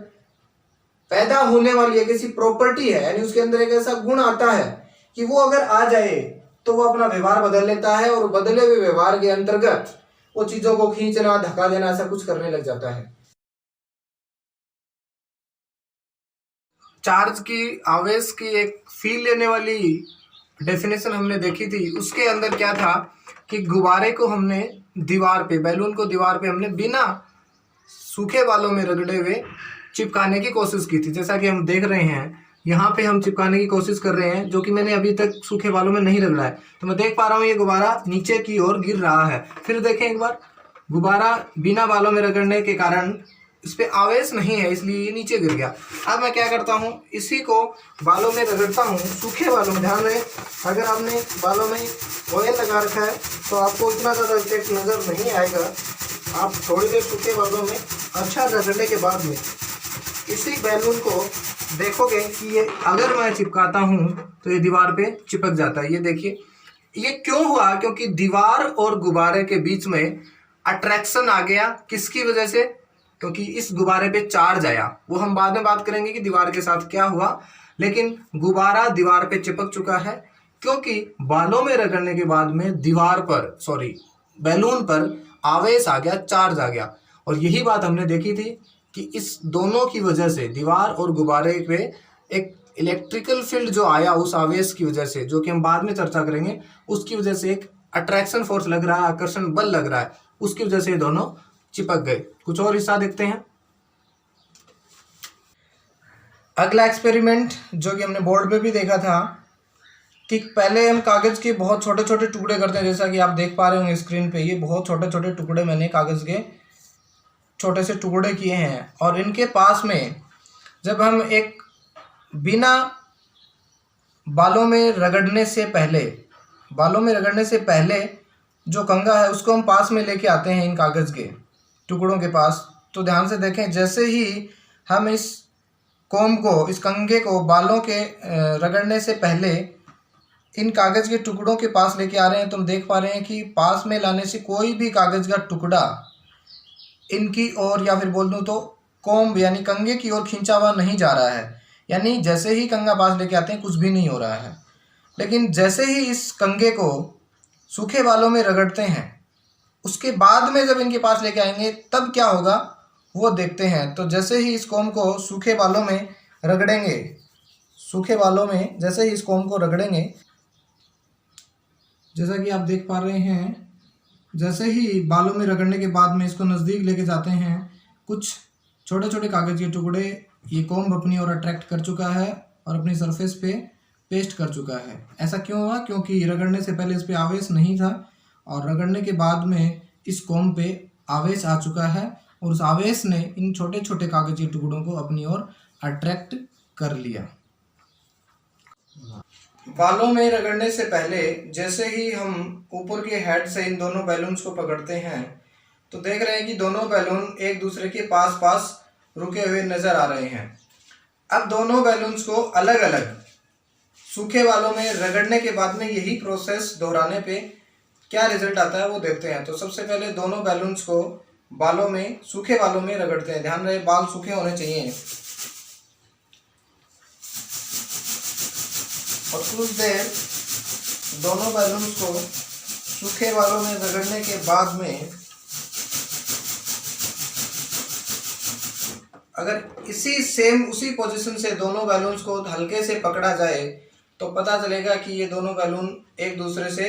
पैदा होने वाली एक ऐसी प्रॉपर्टी है, यानी उसके अंदर एक ऐसा गुण आता है कि वो अगर आ जाए तो वो अपना व्यवहार बदल लेता है, और बदले हुए व्यवहार के अंतर्गत वो चीजों को खींचना, धक्का देना, ऐसा कुछ करने लग जाता है। चार्ज की, आवेश की एक फील लेने वाली डेफिनेशन हमने देखी थी। उसके अंदर क्या था कि गुब्बारे को हमने दीवार पे, बैलून को दीवार पे हमने बिना सूखे बालों में रगड़े हुए चिपकाने की कोशिश की थी। जैसा कि हम देख रहे हैं यहाँ पे हम चिपकाने की कोशिश कर रहे हैं, जो कि मैंने अभी तक सूखे बालों में नहीं रगड़ा है। तो मैं देख पा रहा हूँ ये गुब्बारा नीचे की ओर गिर रहा है। फिर देखें एक बार, गुब्बारा बिना बालों में रगड़ने के कारण इस पे आवेश नहीं है, इसलिए ये नीचे गिर गया। अब मैं क्या करता हूँ, इसी को बालों में रगड़ता हूँ, सूखे बालों में। ध्यान रहे, अगर आपने बालों में ऑयल लगा रखा है तो आपको इतना ज़्यादा इफेक्ट नज़र नहीं आएगा। आप थोड़ी देर सूखे बालों में अच्छा रगड़ने के बाद में इसी बैलून को देखोगे कि ये अगर मैं चिपकाता हूँ तो ये दीवार पे चिपक जाता है। ये देखिए, ये क्यों हुआ? क्योंकि दीवार और गुब्बारे के बीच में अट्रैक्शन आ गया। किसकी वजह से? क्योंकि इस गुब्बारे पे चार्ज आया। वो हम बाद में बात करेंगे कि दीवार के साथ क्या हुआ, लेकिन गुब्बारा दीवार पे चिपक चुका है क्योंकि बालों में रगड़ने के बाद में दीवार पर, सॉरी बैलून पर आवेश आ गया, चार्ज आ गया। और यही बात हमने देखी थी कि इस दोनों की वजह से, दीवार और गुब्बारे पे एक इलेक्ट्रिकल फील्ड जो आया उस आवेश की वजह से, जो कि हम बाद में चर्चा करेंगे, उसकी वजह से एक अट्रैक्शन फोर्स लग रहा है, आकर्षण बल लग रहा है, उसकी वजह से ये दोनों चिपक गए। कुछ और हिस्सा देखते हैं। अगला एक्सपेरिमेंट जो कि हमने बोर्ड पे भी देखा था कि पहले हम कागज के बहुत छोटे छोटे टुकड़े करते हैं, जैसा कि आप देख पा रहे होंगे स्क्रीन पे। ये बहुत छोटे छोटे टुकड़े मैंने कागज के छोटे से टुकड़े किए हैं, और इनके पास में जब हम एक बिना बालों में रगड़ने से पहले जो कंघा है उसको हम पास में लेके आते हैं इन कागज के टुकड़ों के पास, तो ध्यान से देखें, जैसे ही हम इस कोम को, इस कंघे को बालों के रगड़ने से पहले इन कागज़ के टुकड़ों के पास लेके आ रहे हैं, तो हम देख पा रहे हैं कि पास में लाने से कोई भी कागज़ का टुकड़ा इनकी ओर, या फिर बोल दूँ तो कोम यानी कंघे की ओर खींचा हुआ नहीं जा रहा है। यानी जैसे ही कंघा पास लेके आते हैं कुछ भी नहीं हो रहा है। लेकिन जैसे ही इस कंघे को सूखे बालों में रगड़ते हैं, उसके बाद में जब इनके पास लेके आएंगे तब क्या होगा वो देखते हैं। तो जैसे ही इस कोम को सूखे बालों में रगड़ेंगे, सूखे बालों में जैसे ही इस कोम को रगड़ेंगे, जैसा कि आप देख पा रहे हैं, जैसे ही बालों में रगड़ने के बाद में इसको नज़दीक लेके जाते हैं, कुछ छोटे छोटे कागज़ के टुकड़े ये कोम अपनी ओर अट्रैक्ट कर चुका है और अपनी सरफेस पे पेस्ट कर चुका है। ऐसा क्यों हुआ? क्योंकि रगड़ने से पहले इस पे आवेश नहीं था और रगड़ने के बाद में इस कोम पे आवेश आ चुका है और उस आवेश ने इन छोटे छोटे कागज़ के टुकड़ों को अपनी ओर अट्रैक्ट कर लिया। बालों में रगड़ने से पहले जैसे ही हम ऊपर के हेड से इन दोनों बैलून्स को पकड़ते हैं तो देख रहे हैं कि दोनों बैलून एक दूसरे के पास पास रुके हुए नज़र आ रहे हैं। अब दोनों बैलून्स को अलग अलग सूखे बालों में रगड़ने के बाद में यही प्रोसेस दोहराने पे क्या रिजल्ट आता है वो देखते हैं। तो सबसे पहले दोनों बैलून्स को बालों में, सूखे बालों में रगड़ते हैं। ध्यान रहे बाल सूखे होने चाहिए और कुछ देर दोनों बैलून्स को सूखे बालों में रगड़ने के बाद में अगर उसी पोजीशन से दोनों बैलून्स को हल्के से पकड़ा जाए तो पता चलेगा कि ये दोनों बैलून एक दूसरे से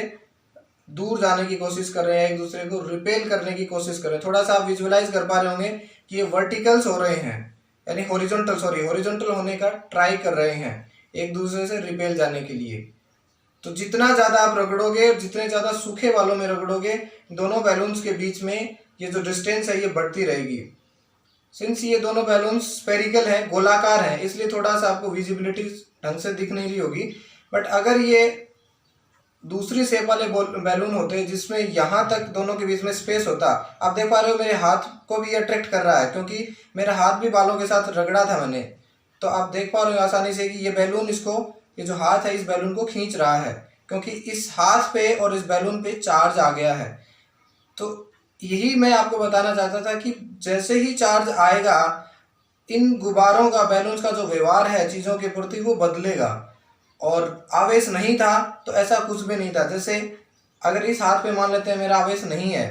दूर जाने की कोशिश कर रहे हैं, एक दूसरे को रिपेल करने की कोशिश कर रहे हैं। थोड़ा सा आप विजुअलाइज कर पा रहे होंगे कि ये वर्टिकल्स हो रहे हैं, यानी हॉरिजॉन्टल होने का ट्राई कर रहे हैं एक दूसरे से रिपेल जाने के लिए। तो जितना ज़्यादा आप रगड़ोगे, जितने ज़्यादा सूखे बालों में रगड़ोगे, दोनों बैलून्स के बीच में ये जो डिस्टेंस है ये बढ़ती रहेगी। सिंस ये दोनों बैलून्स स्फेरिकल हैं, गोलाकार हैं, इसलिए थोड़ा सा आपको विजिबिलिटी ढंग से दिख नहीं रही होगी। बट अगर ये दूसरी शेप वाले बैलून होते जिसमें यहाँ तक दोनों के बीच में स्पेस होता, आप देख पा रहे हो मेरे हाथ को भी अट्रैक्ट कर रहा है क्योंकि मेरा हाथ भी बालों के साथ रगड़ा था मैंने। तो आप देख पा रहे हो आसानी से कि ये बैलून ये जो हाथ है इस बैलून को खींच रहा है क्योंकि इस हाथ पे और इस बैलून पे चार्ज आ गया है। तो यही मैं आपको बताना चाहता था कि जैसे ही चार्ज आएगा इन गुब्बारों का, बैलून्स का जो व्यवहार है चीज़ों के प्रति वो बदलेगा। और आवेश नहीं था तो ऐसा कुछ भी नहीं था। जैसे अगर इस हाथ पे मान लेते हैं मेरा आवेश नहीं है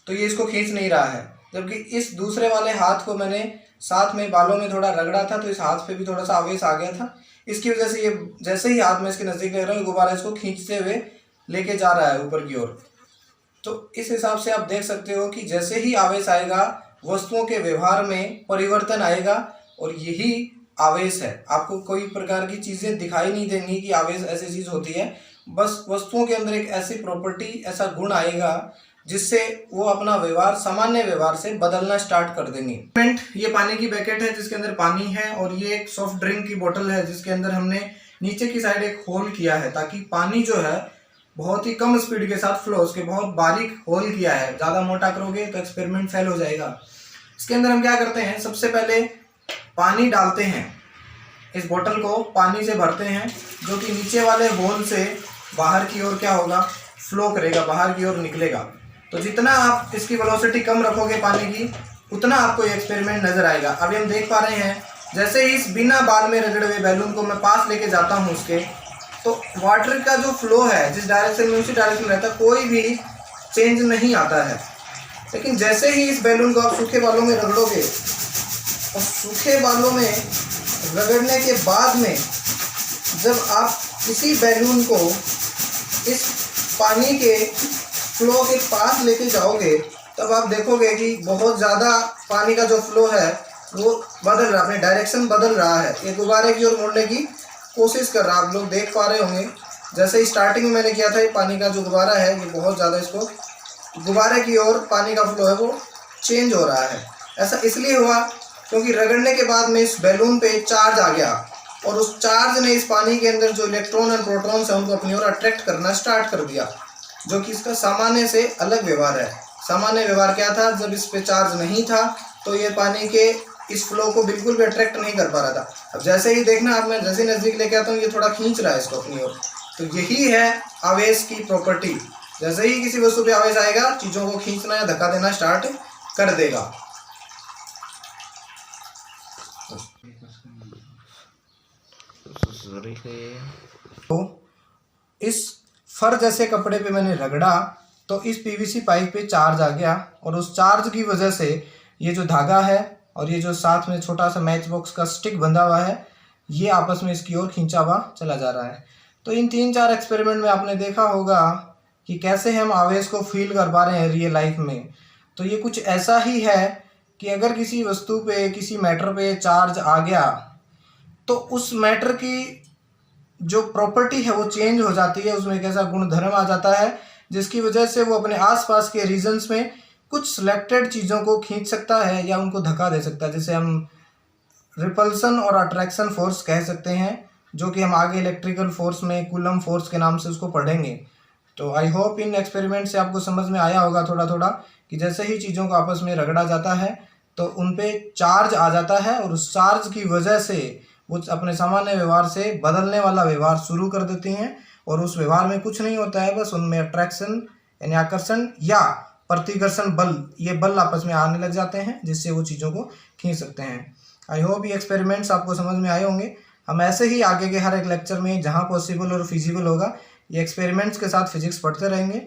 तो ये इसको खींच नहीं रहा है, जबकि इस दूसरे वाले हाथ को मैंने साथ में बालों में थोड़ा रगड़ा था तो इस हाथ पे भी थोड़ा सा आवेश आ गया था। इसकी वजह से ये जैसे ही हाथ में इसके नज़दीक ले रहा हूँ गुब्बारा इसको खींचते हुए लेके जा रहा है ऊपर की ओर। तो इस हिसाब से आप देख सकते हो कि जैसे ही आवेश आएगा वस्तुओं के व्यवहार में परिवर्तन आएगा और यही आवेश है। आपको कोई प्रकार की चीज़ें दिखाई नहीं देंगी कि आवेश ऐसी चीज़ होती है, बस वस्तुओं के अंदर एक ऐसी प्रॉपर्टी, ऐसा गुण आएगा जिससे वो अपना व्यवहार सामान्य व्यवहार से बदलना स्टार्ट कर देंगे। ये पानी की पैकेट है जिसके अंदर पानी है और ये एक सॉफ्ट ड्रिंक की बोतल है जिसके अंदर हमने नीचे की साइड एक होल किया है ताकि पानी जो है बहुत ही कम स्पीड के साथ फ्लो, उसके बहुत बारीक होल किया है। ज़्यादा मोटा करोगे तो एक्सपेरिमेंट फेल हो जाएगा। इसके अंदर हम क्या करते हैं, सबसे पहले पानी डालते हैं, इस बोतल को पानी से भरते हैं जो कि नीचे वाले होल से बाहर की ओर क्या होगा, फ्लो करेगा, बाहर की ओर निकलेगा। तो जितना आप इसकी वेलोसिटी कम रखोगे पानी की उतना आपको ये एक्सपेरिमेंट नजर आएगा। अभी हम देख पा रहे हैं जैसे ही इस बिना बाल में रगड़े हुए बैलून को मैं पास लेके जाता हूँ उसके, तो वाटर का जो फ्लो है जिस डायरेक्शन में उसी डायरेक्शन में रहता है, कोई भी चेंज नहीं आता है। लेकिन जैसे ही इस बैलून को आप सूखे बालों में रगड़ोगे और सूखे बालों में रगड़ने के बाद में जब आप इसी बैलून को इस पानी के फ्लो के पास लेके जाओगे तब आप देखोगे कि बहुत ज़्यादा पानी का जो फ्लो है वो बदल रहा है, अपने डायरेक्शन बदल रहा है, ये गुब्बारे की ओर मुड़ने की कोशिश कर रहा है। आप लोग देख पा रहे होंगे जैसे ही स्टार्टिंग में मैंने किया था, ये पानी का जो गुब्बारा है ये बहुत ज़्यादा इसको गुब्बारे की ओर पानी का फ्लो है वो चेंज हो रहा है। ऐसा इसलिए हुआ क्योंकि रगड़ने के बाद में इस बैलून पे चार्ज आ गया और उस चार्ज ने इस पानी के अंदर जो इलेक्ट्रॉन और प्रोटॉन्स है उनको अपनी ओर अट्रैक्ट करना स्टार्ट कर दिया, जो कि इसका सामान्य से अलग व्यवहार है। सामान्य व्यवहार क्या था, जब इस पे चार्ज नहीं था तो ये पानी के इस फ्लो को बिल्कुल भी अट्रैक्ट नहीं कर पा रहा था। अब जैसे ही देखना आप, मैं जैसे नज़दीक लेके आता हूँ ये थोड़ा खींच रहा है इसको अपनी ओर। तो यही है आवेश की प्रॉपर्टी। जैसे ही किसी वस्तु पे आवेश आएगा चीज़ों को खींचना या धक्का देना स्टार्ट कर देगा। तो इस फर जैसे कपड़े पे मैंने रगड़ा तो इस पीवीसी पाइप पे चार्ज आ गया, और उस चार्ज की वजह से ये जो धागा है और ये जो साथ में छोटा सा मैच बॉक्स का स्टिक बंधा हुआ है ये आपस में इसकी ओर खींचा हुआ चला जा रहा है। तो इन 3-4 एक्सपेरिमेंट में आपने देखा होगा कि कैसे हम आवेश को फील कर पा रहे हैं रियल लाइफ में। तो ये कुछ ऐसा ही है कि अगर किसी वस्तु पे, किसी मैटर पे चार्ज आ गया तो उस मैटर की जो प्रॉपर्टी है वो चेंज हो जाती है, उसमें एक ऐसा गुणधर्म आ जाता है जिसकी वजह से वो अपने आसपास के रीजन्स में कुछ सिलेक्टेड चीज़ों को खींच सकता है या उनको धक्का दे सकता है, जिसे हम रिपल्सन और अट्रैक्शन फोर्स कह सकते हैं, जो कि हम आगे इलेक्ट्रिकल फोर्स में कूलम फोर्स के नाम से उसको पढ़ेंगे। तो आई होप इन एक्सपेरिमेंट से आपको समझ में आया होगा थोड़ा थोड़ा कि जैसे ही चीज़ों को आपस में रगड़ा जाता है तो उन पे चार्ज आ जाता है, और उस चार्ज की वजह से वो अपने सामान्य व्यवहार से बदलने वाला व्यवहार शुरू कर देती हैं, और उस व्यवहार में कुछ नहीं होता है, बस उनमें अट्रैक्शन यानी आकर्षण या प्रतिकर्षण बल, ये बल आपस में आने लग जाते हैं जिससे वो चीज़ों को खींच सकते हैं। आई होप ये एक्सपेरिमेंट्स आपको समझ में आए होंगे। हम ऐसे ही आगे के हर एक लेक्चर में जहाँ पॉसिबल और फिजिबल होगा ये एक्सपेरिमेंट्स के साथ फिजिक्स पढ़ते रहेंगे।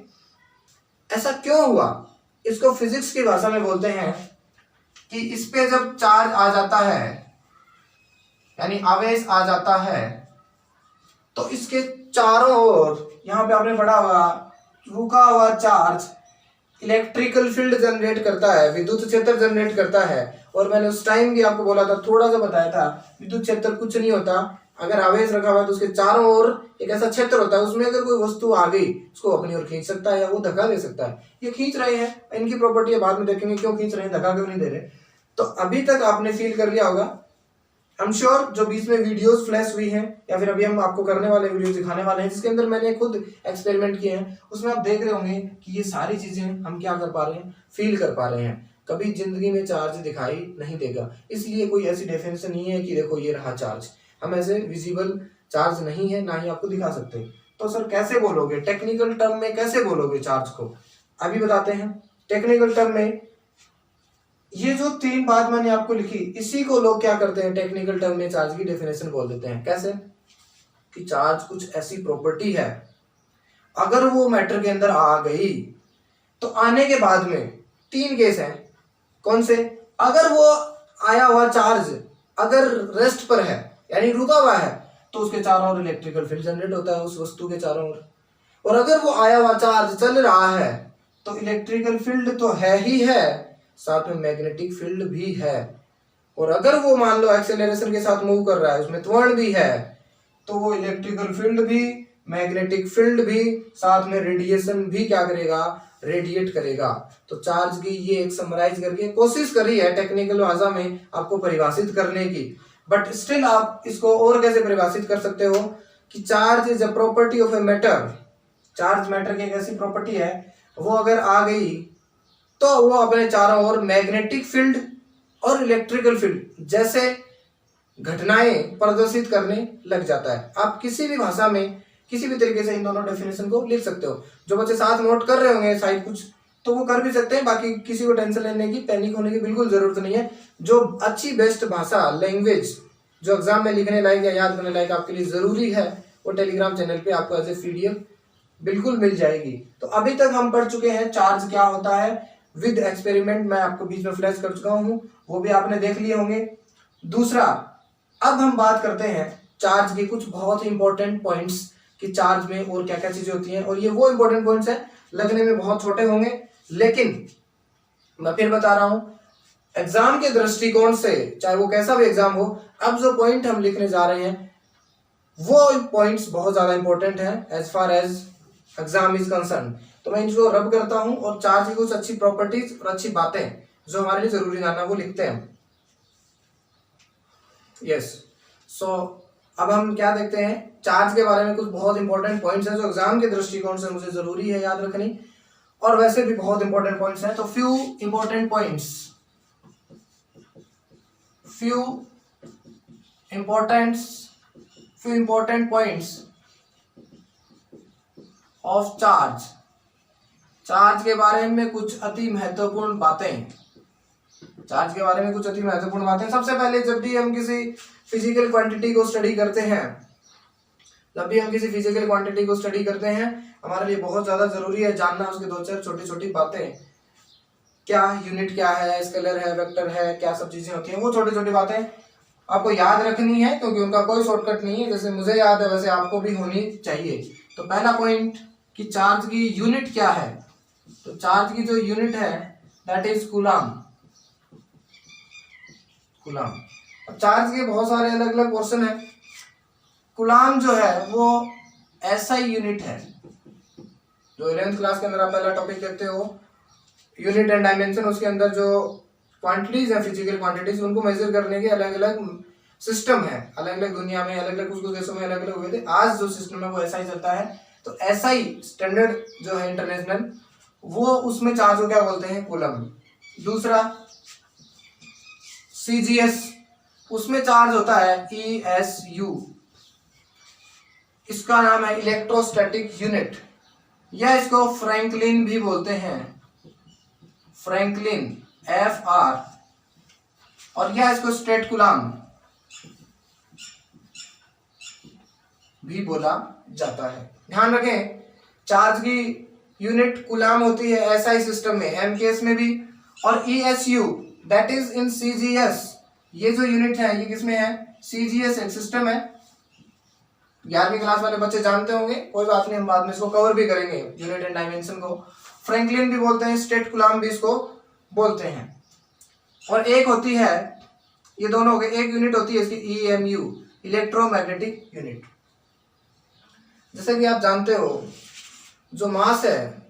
ऐसा क्यों हुआ, इसको फिजिक्स की भाषा में बोलते हैं कि इस पे जब चार्ज आ जाता है यानी आवेश आ जाता है तो इसके चारों ओर, यहाँ पे आपने पढ़ा हुआ, रुका हुआ चार्ज इलेक्ट्रिकल फील्ड जनरेट करता है, विद्युत क्षेत्र जनरेट करता है। और मैंने उस टाइम भी आपको बोला था, थोड़ा सा बताया था, विद्युत क्षेत्र कुछ नहीं होता, अगर आवेश रखा हुआ है तो उसके चारों ओर एक ऐसा क्षेत्र होता है, उसमें अगर कोई वस्तु आ गई उसको अपनी ओर खींच सकता है या वो धक्का दे सकता है। ये खींच रहे हैं, इनकी प्रॉपर्टी बाद में देखेंगे क्यों खींच रहे हैं, धक्का क्यों नहीं दे रहे। तो अभी तक आपने फील कर लिया होगा, आई एम श्योर, जो बीच में वीडियोस फ्लैश हुई हैं या फिर अभी हम आपको करने वाले वीडियोस दिखाने वाले हैं जिसके अंदर मैंने खुद एक्सपेरिमेंट किए हैं, उसमें आप देख रहे होंगे कि ये सारी चीजें हम क्या कर पा रहे हैं, फील कर पा रहे हैं। कभी जिंदगी में चार्ज दिखाई नहीं देगा, इसलिए कोई ऐसी डेफिनेशन नहीं है कि देखो ये रहा चार्ज, हम ऐसे विजिबल चार्ज नहीं है, ना ही आपको दिखा सकते। तो सर कैसे बोलोगे, टेक्निकल टर्म में कैसे बोलोगे चार्ज को, अभी बताते हैं। टेक्निकल टर्म में ये जो 3 बात मैंने आपको लिखी, इसी को लोग क्या करते हैं, टेक्निकल टर्म में चार्ज की डेफिनेशन बोल देते हैं। कैसे कि चार्ज कुछ ऐसी प्रॉपर्टी है, अगर वो मैटर के अंदर आ गई तो आने के बाद में 3 केस हैं। कौन से, अगर वो आया हुआ चार्ज अगर रेस्ट पर है यानी रुका हुआ है तो उसके चारों ओर इलेक्ट्रिकल फील्ड जनरेट होता है उस वस्तु के चारों ओर, और अगर वो आया हुआ चार्ज चल रहा है तो इलेक्ट्रिकल फील्ड तो है ही है, साथ में मैग्नेटिक फील्ड भी है। और अगर वो मान लो एक्सेलरेशन के साथ मूव कर रहा है, उसमें त्वरण भी है, तो वो इलेक्ट्रिकल फील्ड भी, मैग्नेटिक फील्ड भी, साथ में रेडिएशन भी क्या करेगा, रेडिएट करेगा। तो चार्ज की ये एक समराइज करके कोशिश करी है टेक्निकल भाषा में आपको परिभाषित करने की, बट स्टिल आप इसको और कैसे परिभाषित कर सकते हो कि charge is a property of a matter. Charge matter की एक ऐसी प्रॉपर्टी है, वो अगर आ गई तो वो अपने चारों ओर मैग्नेटिक फील्ड और इलेक्ट्रिकल फील्ड जैसे घटनाएं प्रदर्शित करने लग जाता है। आप किसी भी भाषा में किसी भी तरीके से इन दोनों डेफिनेशन को लिख सकते हो। जो बच्चे साथ नोट कर रहे होंगे शायद कुछ, तो वो कर भी सकते हैं, बाकी किसी को टेंशन लेने की, पैनिक होने की बिल्कुल जरूरत नहीं है। जो अच्छी बेस्ट भाषा, लैंग्वेज जो एग्जाम में लिखने लायक या याद करने लायक आपके लिए जरूरी है, वो टेलीग्राम चैनल पे आपको एज ए PDF बिल्कुल मिल जाएगी। तो अभी तक हम पढ़ चुके हैं चार्ज क्या होता है, विद एक्सपेरिमेंट मैं आपको बीच में फ्लैश कर चुका हूं, वो भी आपने देख लिए होंगे। दूसरा, अब हम बात करते हैं चार्ज के कुछ बहुत ही इंपॉर्टेंट पॉइंट्स कि चार्ज में और क्या क्या चीजें होती हैं, और ये वो इंपॉर्टेंट पॉइंट्स हैं, लगने में बहुत छोटे होंगे, लेकिन मैं फिर बता रहा हूं एग्जाम के दृष्टिकोण से, चाहे वो कैसा भी एग्जाम हो, अब जो पॉइंट हम लिखने जा रहे हैं वो पॉइंट्स बहुत ज्यादा इंपॉर्टेंट है as far as exam is concern. तो मैं इनको रब करता हूं और चार्ज की कुछ अच्छी प्रॉपर्टीज और अच्छी बातें जो हमारे लिए जरूरी जानना वो लिखते हैं। यस, सो अब हम क्या देखते हैं, चार्ज के बारे में कुछ बहुत इंपॉर्टेंट पॉइंट्स हैं जो एग्जाम के दृष्टिकोण से मुझे जरूरी है याद रखनी, और वैसे भी बहुत इंपॉर्टेंट पॉइंट्स हैं। तो few important points, few important points of charge के बारे में कुछ अति महत्वपूर्ण बातें। सबसे पहले जब भी हम किसी फिजिकल क्वांटिटी को स्टडी करते हैं हमारे लिए बहुत ज्यादा जरूरी है जानना उसके दो चार छोटी छोटी बातें, क्या यूनिट क्या है, स्केलर है, वेक्टर है, क्या सब चीजें होती हैं, वो छोटी छोटी बातें आपको याद रखनी है क्योंकि उनका कोई शॉर्टकट नहीं है। जैसे मुझे याद है वैसे आपको भी होनी चाहिए। तो पहला पॉइंट कि चार्ज की यूनिट क्या है, तो चार्ज की जो यूनिट है दैट इज कूलम। अब चार्ज के बहुत सारे अलग अलग पोर्शन है। कूलम जो है वो ऐसा ही यूनिट है जो 11th क्लास के अंदर आप पहला टॉपिक देखते हो यूनिट एंड डायमेंशन, उसके अंदर जो क्वांटिटीज है फिजिकल क्वांटिटीज उनको मेजर करने के अलग अलग सिस्टम है, अलग अलग दुनिया में अलग अलग कुछ देशों में अलग अलग हुए थे। आज जो सिस्टम है वो ऐसा ही चलता है। तो ऐसा ही स्टैंडर्ड जो है इंटरनेशनल वो उसमें चार्ज को क्या बोलते हैं, कूलम। दूसरा CGS, उसमें चार्ज होता है ESU, इसका नाम है इलेक्ट्रोस्टैटिक यूनिट, या इसको फ्रैंकलिन भी बोलते हैं, फ्रैंकलिन FR, और यह इसको स्ट्रेट कूलम भी बोला जाता है। ध्यान रखें चार्ज की यूनिट कूलम होती है SI सिस्टम में, MKS में भी, और ESU that is in CGS, ये जो यूनिट है ये किसमें है, CGS एक सिस्टम है। 11वीं क्लास वाले बच्चे जानते होंगे, कोई बात नहीं, हम बाद में इसको कवर भी करेंगे यूनिट एंड डायमेंशन को। फ्रैंकलिन भी बोलते हैं, स्ट्रेट कूलम भी इसको बोलते हैं। और एक होती है, ये दोनों हो गए, एक यूनिट होती है इसकी EMU, इलेक्ट्रोमैग्नेटिक यूनिट। जैसे कि आप जानते हो जो मास है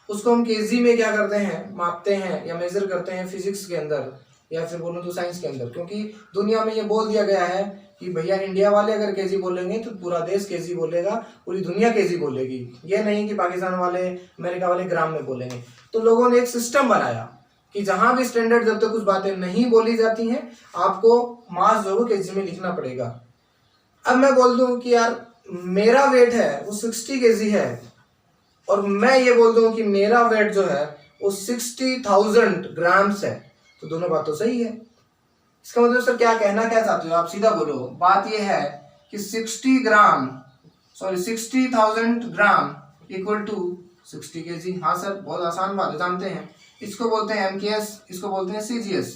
उसको हम केजी में क्या करते हैं, मापते हैं या मेजर करते हैं फिजिक्स के अंदर या फिर बोलूं तो साइंस के अंदर, क्योंकि दुनिया में ये बोल दिया गया है कि भैया इंडिया वाले अगर केजी बोलेंगे तो पूरा देश केजी बोलेगा, पूरी दुनिया केजी बोलेगी, ये नहीं कि पाकिस्तान वाले अमेरिका वाले ग्राम में बोलेंगे। तो लोगों ने एक सिस्टम बनाया कि जहां भी स्टैंडर्ड जब तक कुछ बातें नहीं बोली जाती हैं आपको मास जो है केजी में लिखना पड़ेगा। अब मैं बोल दूं कि यार मेरा वेट है वो 60 केजी है और मैं ये बोल दूं कि मेरा वेट जो है वो 60,000 ग्राम्स है, तो दोनों बात तो सही है। इसका मतलब सर क्या कहना क्या चाहते हो आप, सीधा बोलो। बात ये है कि 60,000 ग्राम इक्वल टू 60 केजी। हाँ सर बहुत आसान बात है, जानते हैं। इसको बोलते हैं MKS, इसको बोलते हैं CGS।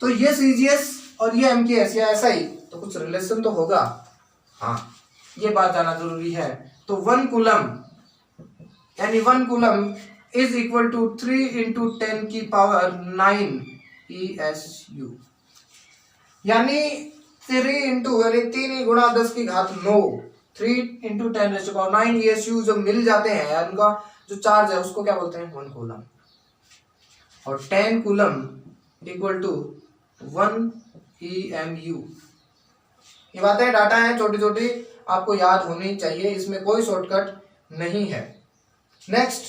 तो ये CGS और ये MKS या ऐसा ही तो कुछ रिलेशन तो होगा, हाँ ये बात जानना जरूरी है। तो 1 कूलम यानी 1 coulomb is equal to 3 × 10⁹ ESU, यानी 3 गुणा 10⁹9 3 × 10⁹9 ESU जो मिल जाते हैं, उनका जो चार्ज है उसको क्या बोलते हैं, 1 कूलम। और 10 कूलम इक्वल टू 1 EMU। ये बातें डाटा है छोटी छोटी, आपको याद होनी चाहिए, इसमें कोई शॉर्टकट नहीं है। Next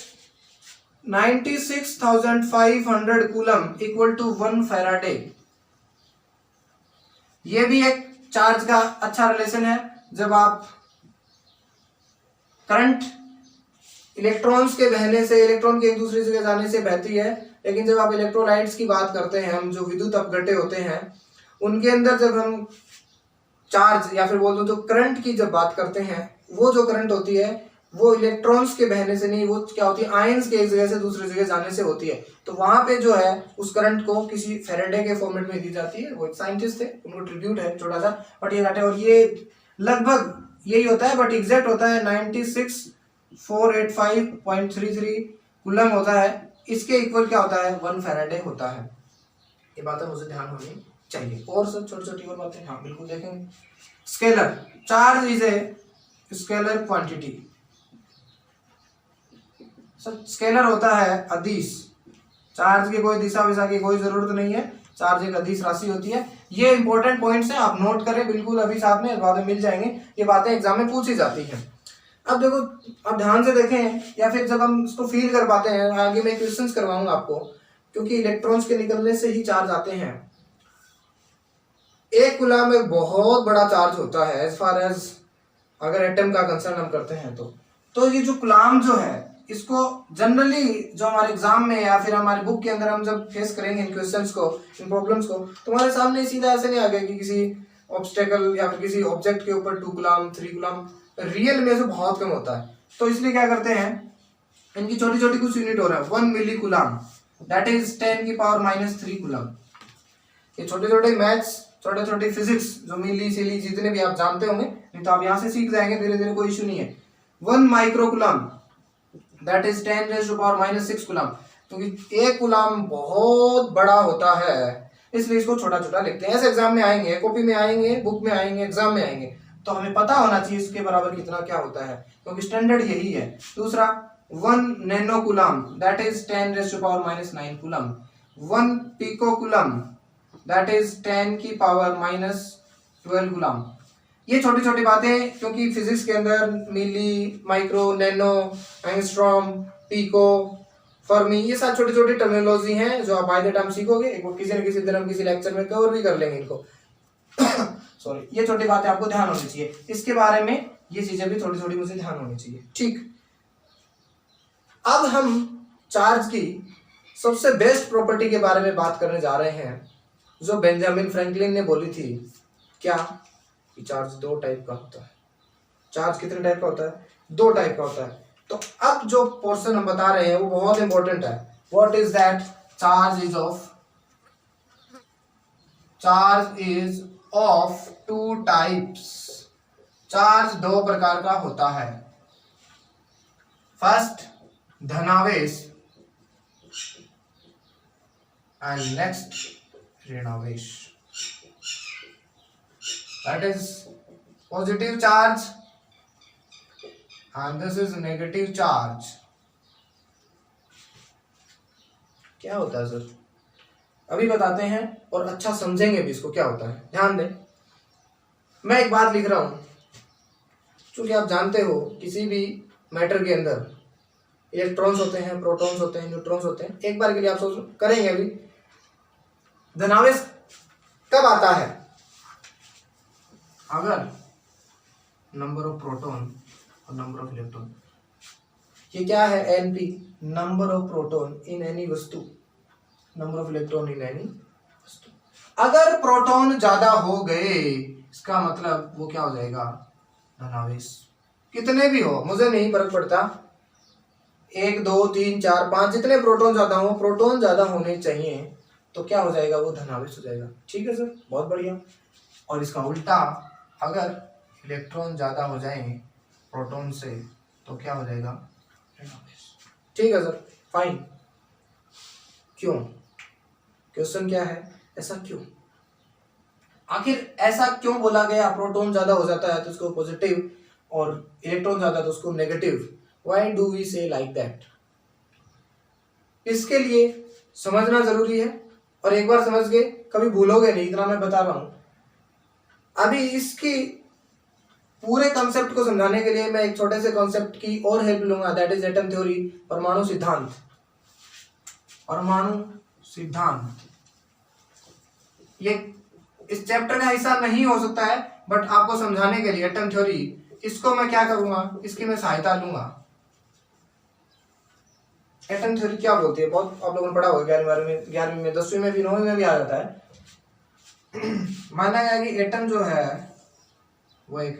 96,500 coulomb equal to 1 faraday. ये भी एक चार्ज का अच्छा रिलेशन है। जब आप करंट इलेक्ट्रॉन्स के बहने से, इलेक्ट्रॉन के एक दूसरी जगह जाने से बहती है, लेकिन जब आप इलेक्ट्रोलाइट्स की बात करते हैं, हम जो विद्युत अपघट्य होते हैं उनके अंदर जब हम चार्ज या फिर बोल दो तो करंट की जब बात करते हैं, वो जो करंट होती है वो इलेक्ट्रॉन्स के बहने से नहीं, वो क्या होती है, आयंस के एक जगह से दूसरी जगह जाने से होती है। तो वहां पे जो है उस करंट को किसी फैराडे के फॉर्मेट में दी जाती है। वो एक साइंटिस्ट थे, उनको ट्रिब्यूट है छोटा सा, बट ये और ये लगभग यही होता है, बट एग्जैक्ट होता है 96,485.33 कूलम होता है। इसके इक्वल क्या होता है, 1 फैराडे होता है। ये बातें मुझे ध्यान होनी चाहिए। और सब छोटी छोटी और बातें हाँ बिल्कुल देखेंगे। Scalar charge is a scalar quantity. Scalar होता है अदिश, चार्ज की कोई दिशा विशा की कोई जरूरत नहीं है, चार्ज एक अदिश राशि होती है। ये इंपॉर्टेंट पॉइंट्स हैं, आप नोट करें बिल्कुल, अभी साथ में बाद में मिल जाएंगे, ये बातें एग्जाम में पूछी जाती हैं। अब देखो, अब ध्यान से देखें, या फिर जब हम इसको फील कर पाते हैं, आगे मैं क्वेश्चंस करवाऊंगा आपको, क्योंकि इलेक्ट्रॉन्स के निकलने से ही चार्ज आते हैं। कूलम एक बहुत बड़ा चार्ज होता है एज फार एज अगर एटम का कंसर्न हम करते हैं तो ये जो कूलम जो है इसको जनरली जो हमारे एग्जाम में या फिर हमारे बुक के अंदर हम जब फेस करेंगे इन क्वेश्चंस को, इन प्रॉब्लम्स को, तो हमारे सामने सीधा ऐसे नहीं आ गया कि किसी ऑब्स्टेकल या फिर किसी ऑब्जेक्ट के ऊपर 2 कूलम 3 कूलम, रियल में से बहुत कम होता है। तो इसलिए क्या करते हैं, इनकी छोटी छोटी कुछ यूनिट हो रहा है, 1 मिली कूलम दैट इज 10 की पावर -3 कूलम। ये छोटे छोटे मैथ्स, छोटे छोटे फिजिक्स जो मिली सिली जितने भी आप जानते होंगे, नहीं तो आप यहाँ से सीख जाएंगे धीरे धीरे, कोई इशू नहीं है। 1 micro coulomb that is 10⁻⁻⁶ coulomb. क्योंकि एक कूलम बहुत बड़ा होता है इसलिए इसको छोटा छोटा लिखते हैं। ऐसे एग्जाम में आएंगे, कॉपी में आएंगे, बुक में आएंगे, एग्जाम में आएंगे, तो हमें पता होना चाहिए इसके बराबर कितना क्या होता है, क्योंकि स्टैंडर्ड यही है। दूसरा 1 nano coulomb that is 10⁻⁹ coulomb. 1 pico coulomb that is 10 की पावर -12 कूलम। ये छोटी छोटी बातें, क्योंकि फिजिक्स के अंदर milli, micro, nano, angstrom, pico, fermi, ये सब छोटी छोटी टर्मिनोलॉजी हैं जो आप बाय द टाइम सीखोगे। एक किसी न किसी दिन हम किसी लेक्चर में कवर भी कर लेंगे इनको। सॉरी, ये छोटी बातें आपको ध्यान होनी चाहिए, इसके बारे में ये चीजें भी थोड़ी थोड़ी मुझे ध्यान होनी चाहिए। ठीक, अब हम चार्ज की सबसे बेस्ट प्रॉपर्टी के बारे में बात करने जा रहे हैं जो बेंजामिन फ्रैंकलिन ने बोली थी। क्या कि चार्ज 2 टाइप का होता है। चार्ज कितने टाइप का होता है? 2 टाइप का होता है। तो अब जो पोर्शन हम बता रहे हैं वो बहुत इंपॉर्टेंट है। What is that? Charge is of 2 types. Charge 2 प्रकार का होता है। फर्स्ट धनावेश एंड नेक्स्ट ऋणावेश। That is positive charge and this is negative charge. क्या होता है सर? अभी बताते हैं और अच्छा समझेंगे भी इसको क्या होता है। ध्यान दें, मैं एक बात लिख रहा हूं, क्योंकि आप जानते हो किसी भी मैटर के अंदर इलेक्ट्रॉन्स होते हैं, प्रोटॉन्स होते हैं, न्यूट्रॉन्स होते हैं। एक बार के लिए आप सोच करेंगे अभी, धनावेश कब आता है? अगर नंबर ऑफ प्रोटॉन और नंबर ऑफ इलेक्ट्रॉन, ये क्या है? N P, number of proton in any वस्तु, number of electron in any वस्तु। अगर प्रोटॉन ज्यादा हो गए इसका मतलब वो क्या हो जाएगा? धनावेश। कितने भी हो मुझे नहीं फर्क पड़ता, 1 2 3 4 5 जितने प्रोटॉन ज्यादा हो, प्रोटॉन ज्यादा होने चाहिए, तो क्या हो जाएगा? वो धनावेश हो जाएगा। ठीक है सर, बहुत बढ़िया। और इसका उल्टा, अगर इलेक्ट्रॉन ज्यादा हो जाए प्रोटॉन से तो क्या हो जाएगा? ऋणावेश। ठीक है सर, फाइन। क्यों? क्वेश्चन क्या है? ऐसा क्यों? आखिर ऐसा क्यों बोला गया? प्रोटॉन ज्यादा हो जाता है तो उसको पॉजिटिव और इलेक्ट्रॉन ज्यादा तो उसको नेगेटिव। व्हाई डू वी से लाइक दैट? इसके लिए समझना जरूरी है, और एक बार समझ गए कभी भूलोगे नहीं, इतना मैं बता रहा हूं। अभी इसकी पूरे कॉन्सेप्ट को समझाने के लिए मैं एक छोटे से कॉन्सेप्ट की और हेल्प लूंगा, दैट इज एटम थ्योरी, परमाणु सिद्धांत। परमाणु सिद्धांत ये इस चैप्टर का हिस्सा नहीं हो सकता है, बट आपको समझाने के लिए एटम थ्योरी, इसको मैं क्या करूंगा, इसकी मैं सहायता लूंगा। एटम थ्योरी क्या बोलती है? बहुत आप लोगों ने पढ़ा होगा 11वीं में 10वीं में भी 9वीं में भी आ जाता है। माना गया कि एटम जो है वो एक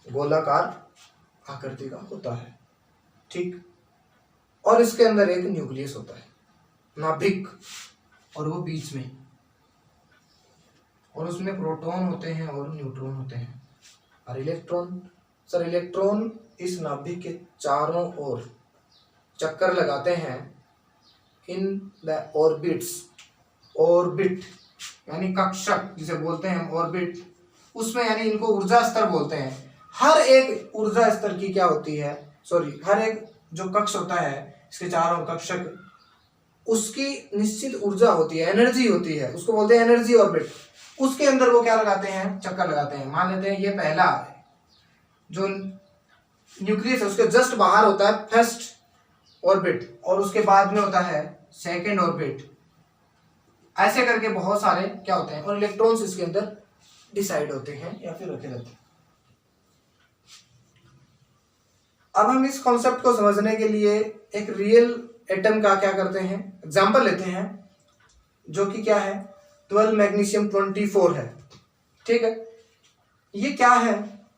गोलाकार आकृति का होता है, ठीक, और इसके अंदर एक न्यूक्लियस होता है, नाभिक, और वो बीच में, और उसमें प्रोटॉन होते हैं और न्यूट्रॉन होते हैं और इलेक्ट्रॉन। सर इलेक्ट्रॉन इस नाभिक के चारों ओर चक्कर लगाते हैं इन द ऑर्बिट्स। ऑर्बिट यानी कक्षक जिसे बोलते हैं हम, ऑर्बिट, उसमें यानी इनको ऊर्जा स्तर बोलते हैं। हर एक ऊर्जा स्तर की क्या होती है, सॉरी, हर एक जो कक्ष होता है इसके चारों कक्षक, उसकी निश्चित ऊर्जा होती है, एनर्जी होती है, उसको बोलते हैं एनर्जी ऑर्बिट। उसके अंदर वो क्या लगाते हैं? चक्कर लगाते हैं। मान लेते हैं ये पहला जो न्यूक्लियस है उसके जस्ट बाहर होता है फर्स्ट ऑर्बिट, और उसके बाद में होता है सेकेंड ऑर्बिट, ऐसे करके बहुत सारे क्या होते हैं और इलेक्ट्रॉन्स इसके अंदर डिसाइड होते हैं या फिर रखे रहते हैं। अब हम इस कॉन्सेप्ट को समझने के लिए एक रियल एटम का क्या करते हैं, एग्जांपल लेते हैं, जो कि क्या है 12 मैग्नीशियम 24 है। ठीक है, ये क्या है,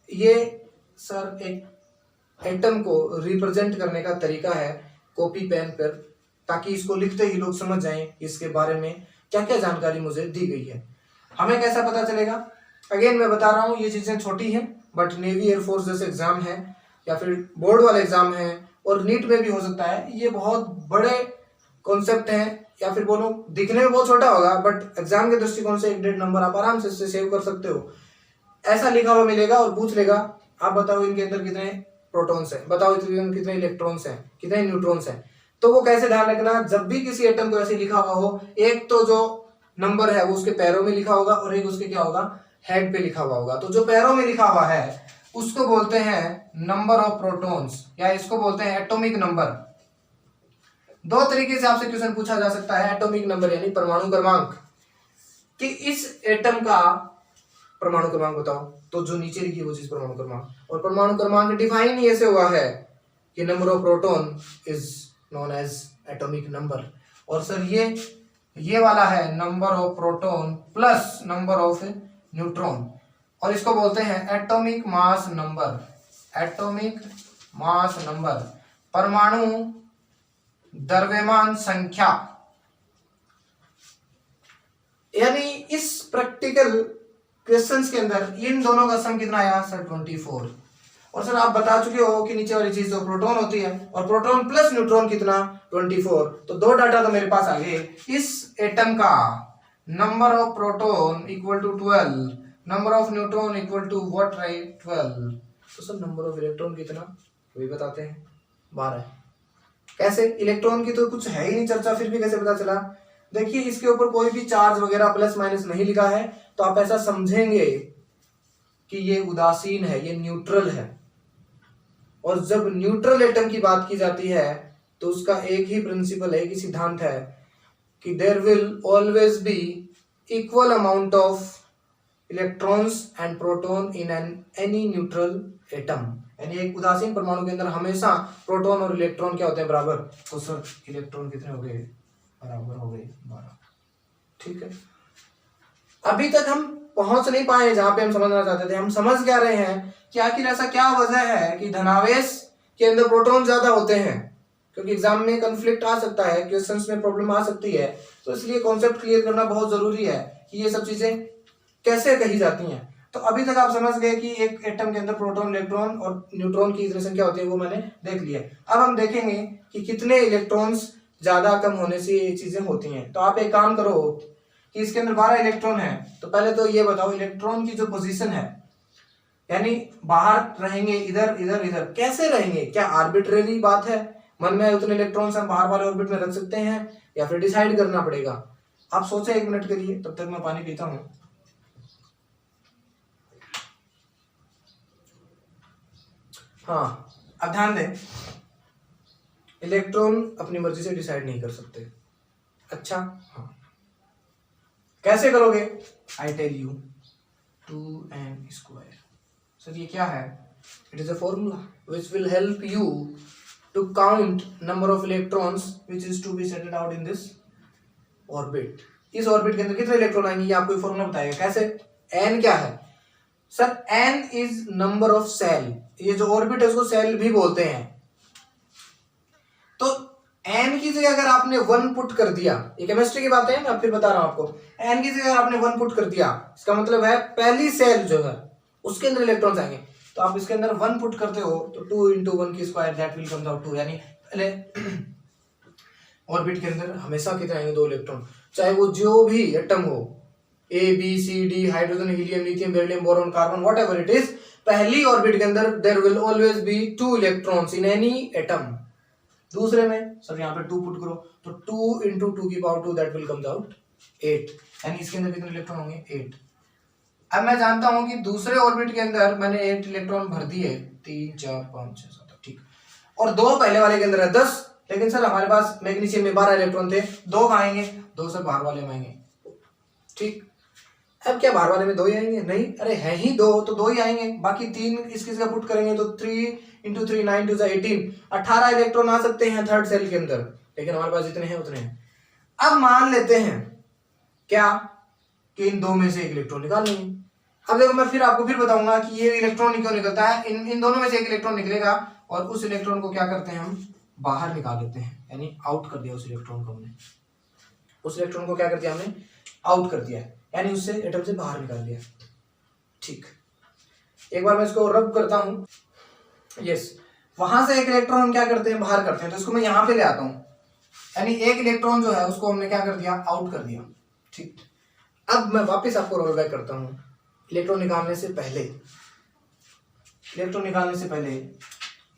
ये सर एक एटम को रिप्रेजेंट करने का तरीका है कॉपी पेन पर, ताकि इसको लिखते ही लोग समझ जाएं इसके बारे में क्या क्या जानकारी मुझे दी गई है। हमें कैसा पता चलेगा, अगेन मैं बता रहा हूँ ये चीजें छोटी हैं, बट नेवी एयरफोर्स जैसे एग्जाम है या फिर बोर्ड वाले एग्जाम है और नीट में भी हो सकता है, ये बहुत बड़े कॉन्सेप्ट हैं, या फिर बोलो दिखने में बहुत छोटा होगा बट एग्जाम के दृष्टिकोण से 1-1.5 नंबर आप आराम से इससे सेव कर सकते हो। ऐसा लिखा हुआ मिलेगा और पूछ लेगा आप बताओ इनके अंदर कितने प्रोटॉन्स हैं, बताओ कितने इलेक्ट्रॉन्स हैं, कितने न्यूट्रॉन्स हैं। तो वो कैसे ध्यान रखना, जब भी किसी एटम को ऐसे लिखा हुआ हो, एक तो जो नंबर है वो उसके पैरों में लिखा होगा और एक उसके क्या होगा, हेड पे लिखा हुआ होगा। तो जो पैरों में लिखा हुआ है उसको बोलते हैं नंबर ऑफ प्रोटॉन्स, या इसको बोलते हैं एटॉमिक नंबर। दो तरीके से आपसे क्वेश्चन पूछा जा सकता है, एटॉमिक नंबर यानी परमाणु क्रमांक, कि इस एटम का परमाणु क्रमांक बताओ, तो जो नीचे लिखी वो चीज परमाणु क्रमांक, और परमाणु क्रमांक डिफाइन ही ऐसे हुआ है कि number of proton is known as atomic number. और सर ये वाला है number of proton plus number of neutron, और इसको बोलते हैं atomic mass number, atomic mass number, परमाणु द्रव्यमान संख्या। यानी इस प्रैक्टिकल क्वेश्चंस के अंदर इन दोनों का सम कितना आया सर 24। और सर आप बता चुके हो कि नीचे वाली चीज तो प्रोटॉन होती है और प्रोटॉन प्लस न्यूट्रॉन कितना 24। तो दो डाटा तो मेरे पास आ गए, इस एटम का number of proton equal to 12, number of neutron equal to what, right 12। तो सर नंबर ऑफ इलेक्ट्रॉन कितना वही बताते हैं 12। कैसे, इलेक्ट्रॉन की तो कुछ है ही नहीं चर्चा, फिर भी कैसे पता चला। देखिए इसके ऊपर कोई भी चार्ज वगैरह प्लस माइनस नहीं लिखा है, तो आप ऐसा समझेंगे कि ये उदासीन है, ये न्यूट्रल है। और जब न्यूट्रल एटम की बात की जाती है तो उसका एक ही प्रिंसिपल है, एक ही सिद्धांत है कि there will always be equal amount of electrons and proton in any neutral atom. यानी एक उदासीन परमाणु के अंदर हमेशा प्रोटॉन और इलेक्ट्रॉन क्या होते हैं, बराबर। तो सर इलेक्ट्रॉन कितने हो गए, बराबर हो गए 12। ठीक है, अभी तक हम पहुंच नहीं पाए जहां पे हम समझना चाहते थे। हम समझ क्या रहे हैं कि आखिर ऐसा क्या वजह है कि धनावेश के अंदर प्रोटॉन ज्यादा होते हैं, क्योंकि एग्जाम में कंफ्लिक्ट आ सकता है, क्वेश्चंस में प्रॉब्लम आ सकती है। तो इसलिए कॉन्सेप्ट क्लियर करना बहुत जरूरी है कि ये सब चीजें कैसे कही जाती हैं। तो अभी तक आप समझ गए कि एक एटम के अंदर प्रोटॉन, इलेक्ट्रॉन और न्यूट्रॉन की इतनी संख्या होती है, वो मैंने देख लिया। अब हम देखेंगे कि कितने इलेक्ट्रॉन्स ज्यादा कम होने से ये चीजें होती हैं। तो आप एक काम करो कि इसके अंदर 12 इलेक्ट्रॉन है, तो पहले तो ये बताओ इलेक्ट्रॉन की जो पोजीशन है, यानी बाहर रहेंगे इधर इधर इधर, कैसे रहेंगे? क्या आर्बिट्रेरी बात है, मन में उतने इलेक्ट्रॉन्स हम बाहर वाले ऑर्बिट में रख सकते हैं, या फिर डिसाइड करना पड़ेगा? आप सोचे 1 मिनट के लिए, तब तक मैं पानी पीता हूं। हाँ, अब ध्यान दें, इलेक्ट्रॉन अपनी मर्जी से डिसाइड नहीं कर सकते। अच्छा, हाँ, कैसे करोगे? I tell you, 2n²। Sir ये क्या है? It is a formula which will help you to count number of electrons which is to be settled out in this orbit. इस ऑर्बिट के अंदर कितने इलेक्ट्रॉन आएंगे ये आपको फॉर्मूला बताएगा। कैसे? n क्या है sir? n is number of cell. ये जो ऑर्बिट है उसको सेल भी बोलते हैं। तो n की जगह अगर आपने 1 पुट कर दिया, ये केमिस्ट्री की बात है, मैं फिर बता रहा हूं आपको। n की जगह आपने 1 पुट कर दिया, इसका मतलब है पहली सेल जो है उसके अंदर इलेक्ट्रॉन्स आएंगे। तो आप इसके अंदर 1 पुट करते हो तो 2 × 1 की square that will come out 2। यानी पहले ऑर्बिट के अंदर हमेशा कितने आएंगे? 2 इलेक्ट्रॉन, चाहे वो जो भी एटम हो, A B C D, hydrogen, helium, lithium, beryllium, boron, carbon, whatever it is. पहली ऑर्बिट के अंदर there will always be 2 electrons in any atom. दूसरे में सर यहाँ पे 2 पुट करो तो 2 × 2 की power 2 that will come out 8। यानी इसके अंदर कितने इलेक्ट्रॉन होंगे? 8। अब मैं जानता हूं कि दूसरे ऑर्बिट के अंदर मैंने 8 इलेक्ट्रॉन भर दिए, 3 4 5 6 7, ठीक। और 2 पहले वाले के अंदर है 10, लेकिन सर हमारे पास मैग्नीशियम में 12 इलेक्ट्रॉन थे, 2 कहाँ आएंगे? 2 सर बाहर वाले में आएंगे। ठीक, अब क्या बाहर वाले में 2 ही आएंगे? नहीं, अरे है ही 2 तो 2 ही आएंगे, बाकी 3 इसका पुट करेंगे तो 3 × 3 9 2 18 18 इलेक्ट्रॉन आ सकते हैं थर्ड सेल के अंदर, लेकिन हमारे पास जितने हैं उतने हैं। अब मान लेते हैं क्या कि इन 2 में से एक इलेक्ट्रॉन निकाल लेंगे। अब देखो मैं आपको फिर बताऊंगा कि ये इलेक्ट्रॉन क्यों निकलता है। इन दोनों में से एक इलेक्ट्रॉन निकलेगा और उस इलेक्ट्रॉन को क्या करते हैं हम बाहर निकाल लेते हैं, यानी आउट कर दिया उस इलेक्ट्रॉन को हमने। उस इलेक्ट्रॉन को क्या कर दिया हमने? आउट कर दिया, यानी उससे एटम से बाहर निकाल दिया। ठीक, एक बार मैं इसको रब करता हूं। यस, वहां से एक इलेक्ट्रॉन हम क्या करते हैं? बाहर करते हैं। तो इसको मैं यहां पे ले आता हूं, यानी एक इलेक्ट्रॉन जो है उसको हमने क्या कर दिया? आउट कर दिया। ठीक, अब मैं वापस आपको रोल बैक करता हूं। इलेक्ट्रॉन निकालने से पहले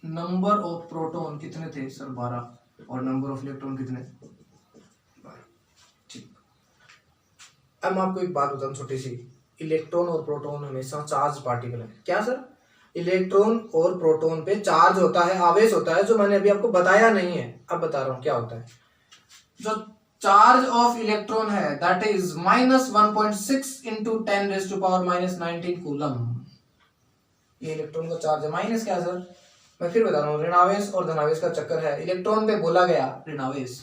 नंबर ऑफ प्रोटॉन कितने थे सर? 12, और नंबर ऑफ इलेक्ट्रॉन कितने? 12। ठीक, अब मैं आपको एक बात बताऊं छोटी सी। इलेक्ट्रॉन और प्रोटॉन हमेशा चार्ज पार्टिकल है। क्या सर? इलेक्ट्रॉन और प्रोटॉन पे चार्ज होता है, आवेश होता है, जो मैंने अभी आपको बताया नहीं है, अब बता रहा हूं क्या होता है। जो चार्ज ऑफ इलेक्ट्रॉन है दैट इज -1.6 × 10⁻⁻19 कूलम। ये इलेक्ट्रॉन का चार्ज है। माइनस क्या सर? मैं फिर बता रहा हूँ, ऋणावेश और धनावेश का चक्कर है। इलेक्ट्रॉन पे बोला गया ऋणावेश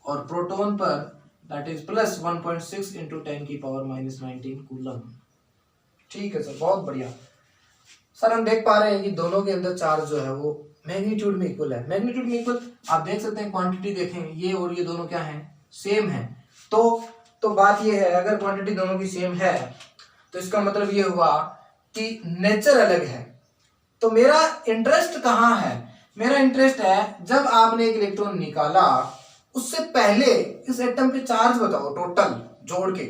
और प्रोटॉन पर दैट इज +1.6 × 10⁻⁻19 कूलम। ठीक है सर, बहुत बढ़िया। सर हम देख पा रहे हैं कि दोनों के अंदर चार्ज जो है वो मैग्नीट्यूड में इक्वल है। मैग्नीट्यूड में इक्वल, आप देख सकते हैं क्वांटिटी देखें, ये और ये दोनों क्या हैं? सेम है। तो बात ये है, अगर क्वांटिटी दोनों की सेम है तो इसका मतलब ये हुआ कि नेचर अलग है। तो मेरा इंटरेस्ट कहाँ है? मेरा इंटरेस्ट है जब आपने एक इलेक्ट्रॉन निकाला उससे पहले इस एटम पे चार्ज बताओ टोटल जोड़ के।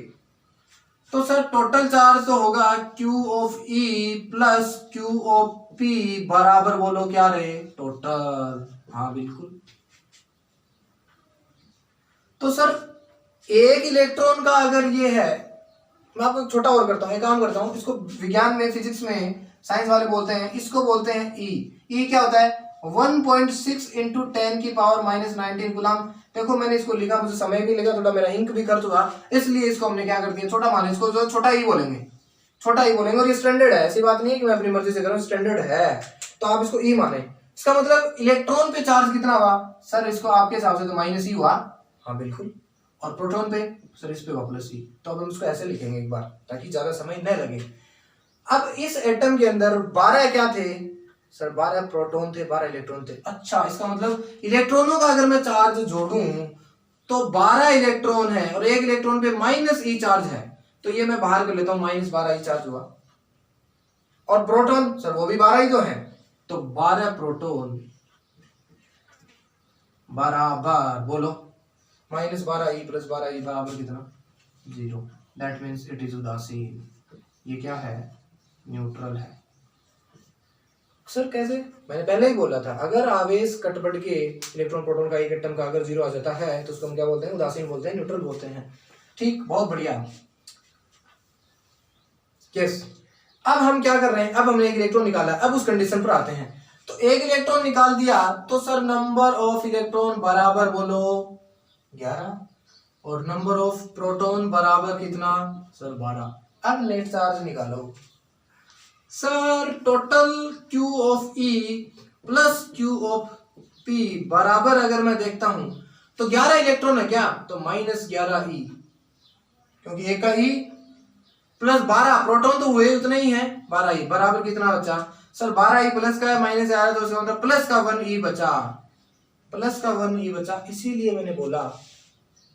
तो सर टोटल चार्ज तो होगा Q of E plus Q of P बराबर बोलो क्या रहे? टोटल। हाँ बिल्कुल। तो सर एक इलेक्ट्रॉन का अगर ये है, मैं आपको छोटा और करता हूँ, एक काम करता हूँ, इसको विज्ञान में फिजिक्स में साइंस वाले बोलते हैं, इसको बोलते हैं E। E क्या होता है? 1.6 × 10⁻⁻19 कूलम। देखो मैंने इसको लिखा, मुझे समय भी लगा, थोड़ा मेरा इंक भी खर्च हुआ, इसलिए इसको हमने क्या कर दिया? छोटा माने, इसको जो छोटा ही बोलेंगे, छोटा ही बोलेंगे। और ये स्टैंडर्ड है, ऐसी बात नहीं है कि मैं अपनी मर्जी से करूँ, स्टैंडर्ड है, तो आप इसको E माने। इसका मतलब इलेक्ट्रॉन पे चार्ज कितना हुआ सर? इसको आपके हिसाब से तो -E हुआ। हाँ बिल्कुल। और प्रोटॉन पे सर इस पे वापस E। तो अब हम इसको ऐसे लिखेंगे एक बार ताकि ज्यादा समय न लगे। अब इस एटम के अंदर 12 क्या थे सर? 12 प्रोटॉन थे, 12 इलेक्ट्रॉन थे। अच्छा, इसका मतलब इलेक्ट्रॉनों का अगर मैं चार्ज जोड़ूं तो 12 इलेक्ट्रॉन है और एक इलेक्ट्रॉन पे -E चार्ज है, तो ये मैं बाहर कर लेता हूं, -12E चार्ज हुआ। और प्रोटॉन सर वो भी 12 ही तो है, तो 12 प्रोटॉन बराबर बोलो -12E + 12E बराबर कितना? 0। दैट मीन्स इट इज उदासीन। ये क्या है? न्यूट्रल है। सर कैसे? मैंने पहले ही बोला था, अगर आवेश कट बढ़ के इलेक्ट्रॉन प्रोटॉन का एक एटम का अगर 0 आ जाता है तो उसको हम क्या बोलते हैं? उदासीन बोलते हैं, न्यूट्रल बोलते हैं। ठीक, बहुत बढ़िया। यस, अब हम क्या कर रहे हैं? अब हमने एक इलेक्ट्रॉन निकाला, अब उस कंडीशन पर आते हैं। तो एक इलेक्ट्रॉन निकाल दिया तो सर नंबर ऑफ इलेक्ट्रॉन बराबर बोलो 11 और नंबर ऑफ प्रोटॉन बराबर कितना सर? 12। अब नेट चार्ज निकालो sir. Total Q of E plus Q of P बराबर अगर मैं देखता हूं तो 11 इलेक्ट्रॉन है क्या? तो -11E, क्योंकि एक का E प्लस 12 प्रोटॉन तो हुए उतने ही हैं, 12E बराबर कितना बचा सर? 12E प्लस का है, माइनस आया तो उसका मतलब प्लस का 1E बचा, प्लस का 1E बचा। इसीलिए मैंने बोला,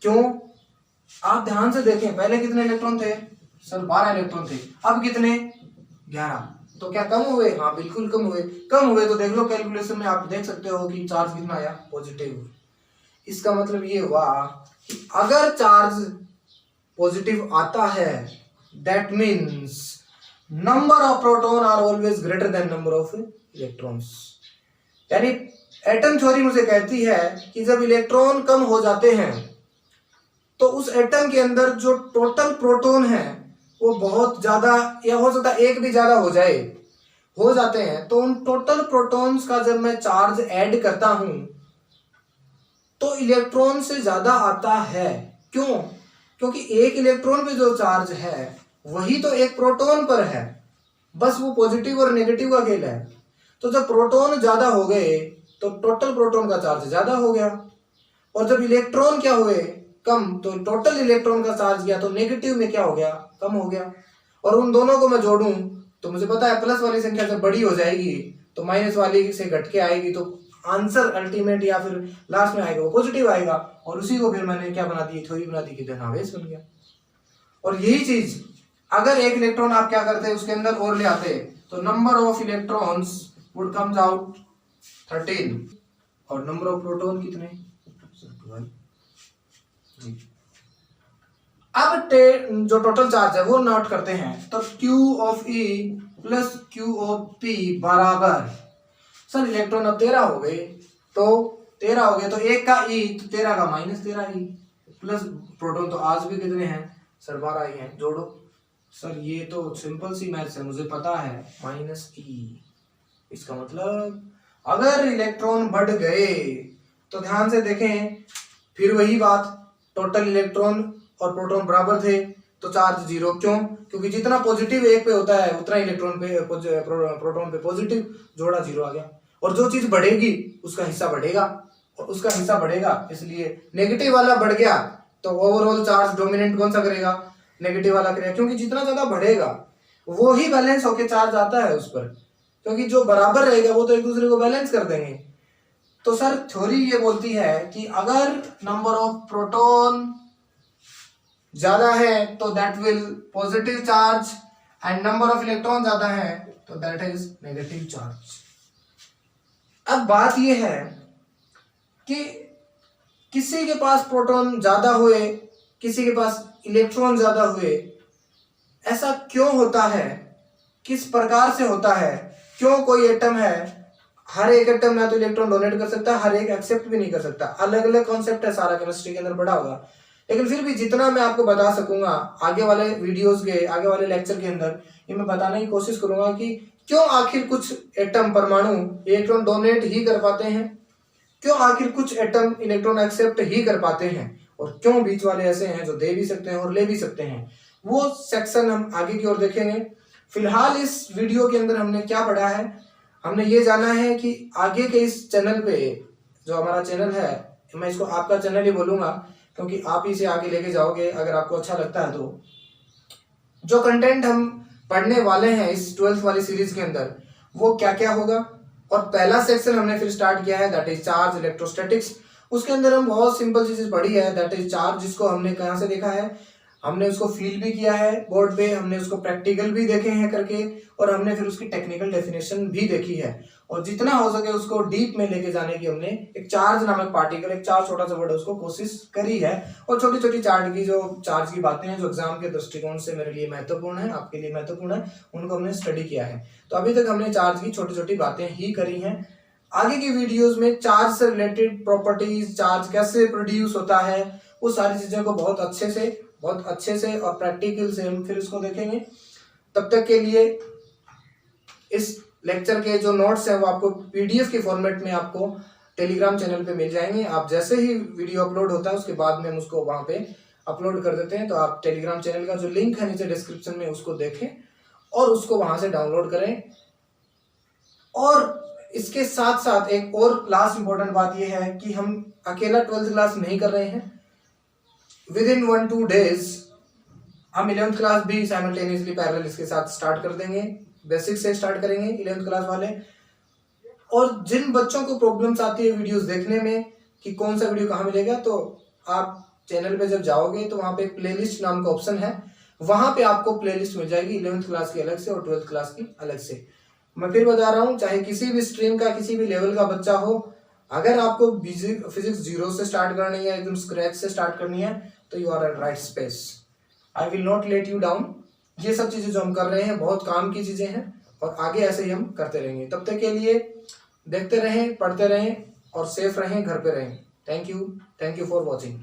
क्यों? आप ध्यान से देखें, पहले कितने इलेक्ट्रॉन थे सर? 12 इलेक्ट्रॉन थे, अब कितने? 11। तो क्या कम हुए? हाँ बिल्कुल कम हुए। कम हुए तो देख लो कैलकुलेशन में, आप देख सकते हो कि चार्ज कितना आया? पॉजिटिव। इसका मतलब ये हुआ कि अगर चार्ज पॉजिटिव आता है that means number of proton are always greater than number of electrons. यानी एटम थ्योरी मुझे कहती है कि जब इलेक्ट्रॉन कम हो जाते हैं तो उस एटम के अंदर जो टोटल प्रोटॉन है वो बहुत ज्यादा, या हो सकता है एक भी ज्यादा हो जाते हैं, तो उन टोटल प्रोटॉन्स का जब मैं चार्ज ऐड करता हूं तो इलेक्ट्रॉन से ज्यादा आता है। क्यों? क्योंकि एक इलेक्ट्रॉन पे जो चार्ज है वही तो एक प्रोटॉन पर है, बस वो पॉजिटिव और नेगेटिव का खेल है। तो जब प्रोटॉन ज्यादा हो गए तो टोटल प्रोटॉन का चार्ज ज्यादा हो गया, और जब इलेक्ट्रॉन क्या हुए कम, तो टोटल इलेक्ट्रॉन का चार्ज गया तो नेगेटिव में क्या हो गया, कम हो गया। और उन दोनों को मैं जोड़ूं तो मुझे पता है प्लस वाली संख्या जब बड़ी हो जाएगी तो माइनस वाली से घट के आएगी, तो आंसर अल्टीमेट या फिर लास्ट में आएगा वो पॉजिटिव आएगा। और उसी को फिर मैंने क्या बना दी, थ्योरी बना दी कि धनावेश बन गया। और यही चीज अगर एक इलेक्ट्रॉन आप क्या करते उसके अंदर और ले आते तो number of electrons would comes out 13 और नंबर ऑफ प्रोटॉन कितने। अब जो टोटल चार्ज है वो नोट करते हैं, तो Q of E plus Q of P बराबर, सर इलेक्ट्रॉन अब 13 हो गए, तो 13 हो गए तो एक का E तो 13 का माइनस 13 E प्लस प्रोटॉन तो आज भी कितने हैं सर 12 ही हैं, जोड़ो। सर ये तो सिंपल सी मैथ्स है, मुझे पता है माइनस E। इसका मतलब अगर इलेक्ट्रॉन बढ़ गए तो ध्यान से देखें, फिर वही बात, टोटल इलेक्ट्रॉन और प्रोटॉन बराबर थे तो चार्ज जीरो। क्यों? क्योंकि जितना पॉजिटिव एक पे होता है उतना इलेक्ट्रॉन पे प्रोटॉन पे पॉजिटिव, जोड़ा जीरो आ गया। और जो चीज बढ़ेगी उसका हिस्सा बढ़ेगा, और उसका हिस्सा बढ़ेगा इसलिए नेगेटिव वाला बढ़ गया तो ओवरऑल चार्ज डोमिनेट कौन सा करेगा, नेगेटिव वाला करेगा, क्योंकि जितना ज्यादा बढ़ेगा वो ही बैलेंस होके चार्ज आता है उस पर, क्योंकि जो बराबर रहेगा वो तो एक दूसरे को बैलेंस कर देंगे। तो सर थ्योरी ये बोलती है कि अगर नंबर ऑफ प्रोटॉन ज्यादा है तो that will positive charge, and number of electron ज्यादा है तो दैट इज नेगेटिव चार्ज। अब बात ये है कि किसी के पास प्रोटॉन ज्यादा हुए, किसी के पास इलेक्ट्रॉन ज्यादा हुए, ऐसा क्यों होता है, किस प्रकार से होता है, क्यों कोई एटम है, हर एक एटम ना तो इलेक्ट्रॉन डोनेट कर सकता, हर एक एक्सेप्ट भी नहीं कर सकता, अलग अलग कॉन्सेप्ट है, सारा केमिस्ट्री के अंदर पढ़ा होगा। लेकिन फिर भी जितना मैं आपको बता सकूंगा आगे वाले वीडियोस के, आगे वाले लेक्चर के अंदर, ये मैं बताने की कोशिश करूंगा कि क्यों आखिर कुछ एटम परमाणु इलेक्ट्रॉन डोनेट ही कर पाते हैं, क्यों आखिर कुछ एटम इलेक्ट्रॉन एक्सेप्ट ही कर पाते हैं, और क्यों बीच वाले ऐसे हैं जो दे भी सकते हैं और ले भी सकते हैं। वो सेक्शन हम आगे की ओर देखेंगे। फिलहाल इस वीडियो के अंदर हमने क्या पढ़ा है, हमने ये जाना है कि आगे के इस चैनल पे, जो हमारा चैनल है, मैं इसको आपका चैनल ही बोलूंगा क्योंकि आप इसे आगे लेके जाओगे अगर आपको अच्छा लगता है तो। जो कंटेंट हम पढ़ने वाले हैं इस 12th वाली सीरीज के अंदर वो क्या क्या होगा, और पहला सेक्शन हमने फिर स्टार्ट किया है दैट इज चार्ज इलेक्ट्रोस्टैटिक्स। उसके अंदर हम बहुत सिंपल चीजें पढ़ी है दैट इज चार्ज, जिसको हमने कहां से देखा है, हमने उसको फील भी किया है बोर्ड पे, हमने उसको प्रैक्टिकल भी देखे हैं करके, और हमने फिर उसकी टेक्निकल डेफिनेशन भी देखी है। और जितना हो सके उसको डीप में लेके जाने की हमने एक चार्ज नामक पार्टिकल, एक चार्ज छोटा सा वर्ड, उसको कोशिश करी है। और छोटी छोटी चार्ज की बातें हैं जो एग्जाम के दृष्टिकोण से मेरे लिए महत्वपूर्ण है, आपके लिए महत्वपूर्ण है, उनको हमने स्टडी किया है। तो अभी तक हमने चार्ज की छोटी छोटी बातें ही करी हैं। आगे की वीडियोस में चार्ज से रिलेटेड प्रॉपर्टीज, चार्ज कैसे प्रोड्यूस होता है, वो सारी चीजों को बहुत अच्छे से और प्रैक्टिकल से हम फिर उसको देखेंगे। तब तक के लिए इस लेक्चर के जो नोट्स हैं वो आपको पीडीएफ के फॉर्मेट में आपको टेलीग्राम चैनल पे मिल जाएंगे। आप जैसे ही वीडियो अपलोड होता है उसके बाद में हम उसको वहां पे अपलोड कर देते हैं, तो आप टेलीग्राम चैनल का जो लिंक है नीचे डिस्क्रिप्शन में उसको देखें और उसको वहां से डाउनलोड करें। और इसके साथ साथ एक और लास्ट इंपॉर्टेंट बात यह है कि हम अकेला 12th क्लास नहीं कर रहे हैं। विद इन 1-2 डेज हम 11th क्लास भी साइमल्टेनियसली पैरेलल इसके साथ स्टार्ट कर देंगे। बेसिक से स्टार्ट करेंगे 11th क्लास वाले। और जिन बच्चों को प्रॉब्लम्स आती है वीडियोस देखने में कि कौन सा वीडियो कहाँ मिलेगा, तो आप चैनल पे जब जाओगे तो वहाँ पे एक प्लेलिस्ट नाम का ऑप्शन है, वहाँ पे आपको प्लेलिस्ट मिल जाएगी 11th क्लास की अलग से और 12th क्लास की अलग से। मैं फिर बता रहा हूँ, चाहे किसी भी स्ट्रीम का किसी भी लेवल का बच्चा हो, अगर आपको फिजिक्स 0 से स्टार्ट करनी है, एकदम स्क्रैच से स्टार्ट करनी है, तो you are at right space. I will not let you down. ये सब चीजें जो हम कर रहे हैं बहुत काम की चीजें हैं और आगे ऐसे ही हम करते रहेंगे। तब तक के लिए देखते रहें, पढ़ते रहें और सेफ रहें, घर पे रहें। Thank you for watching.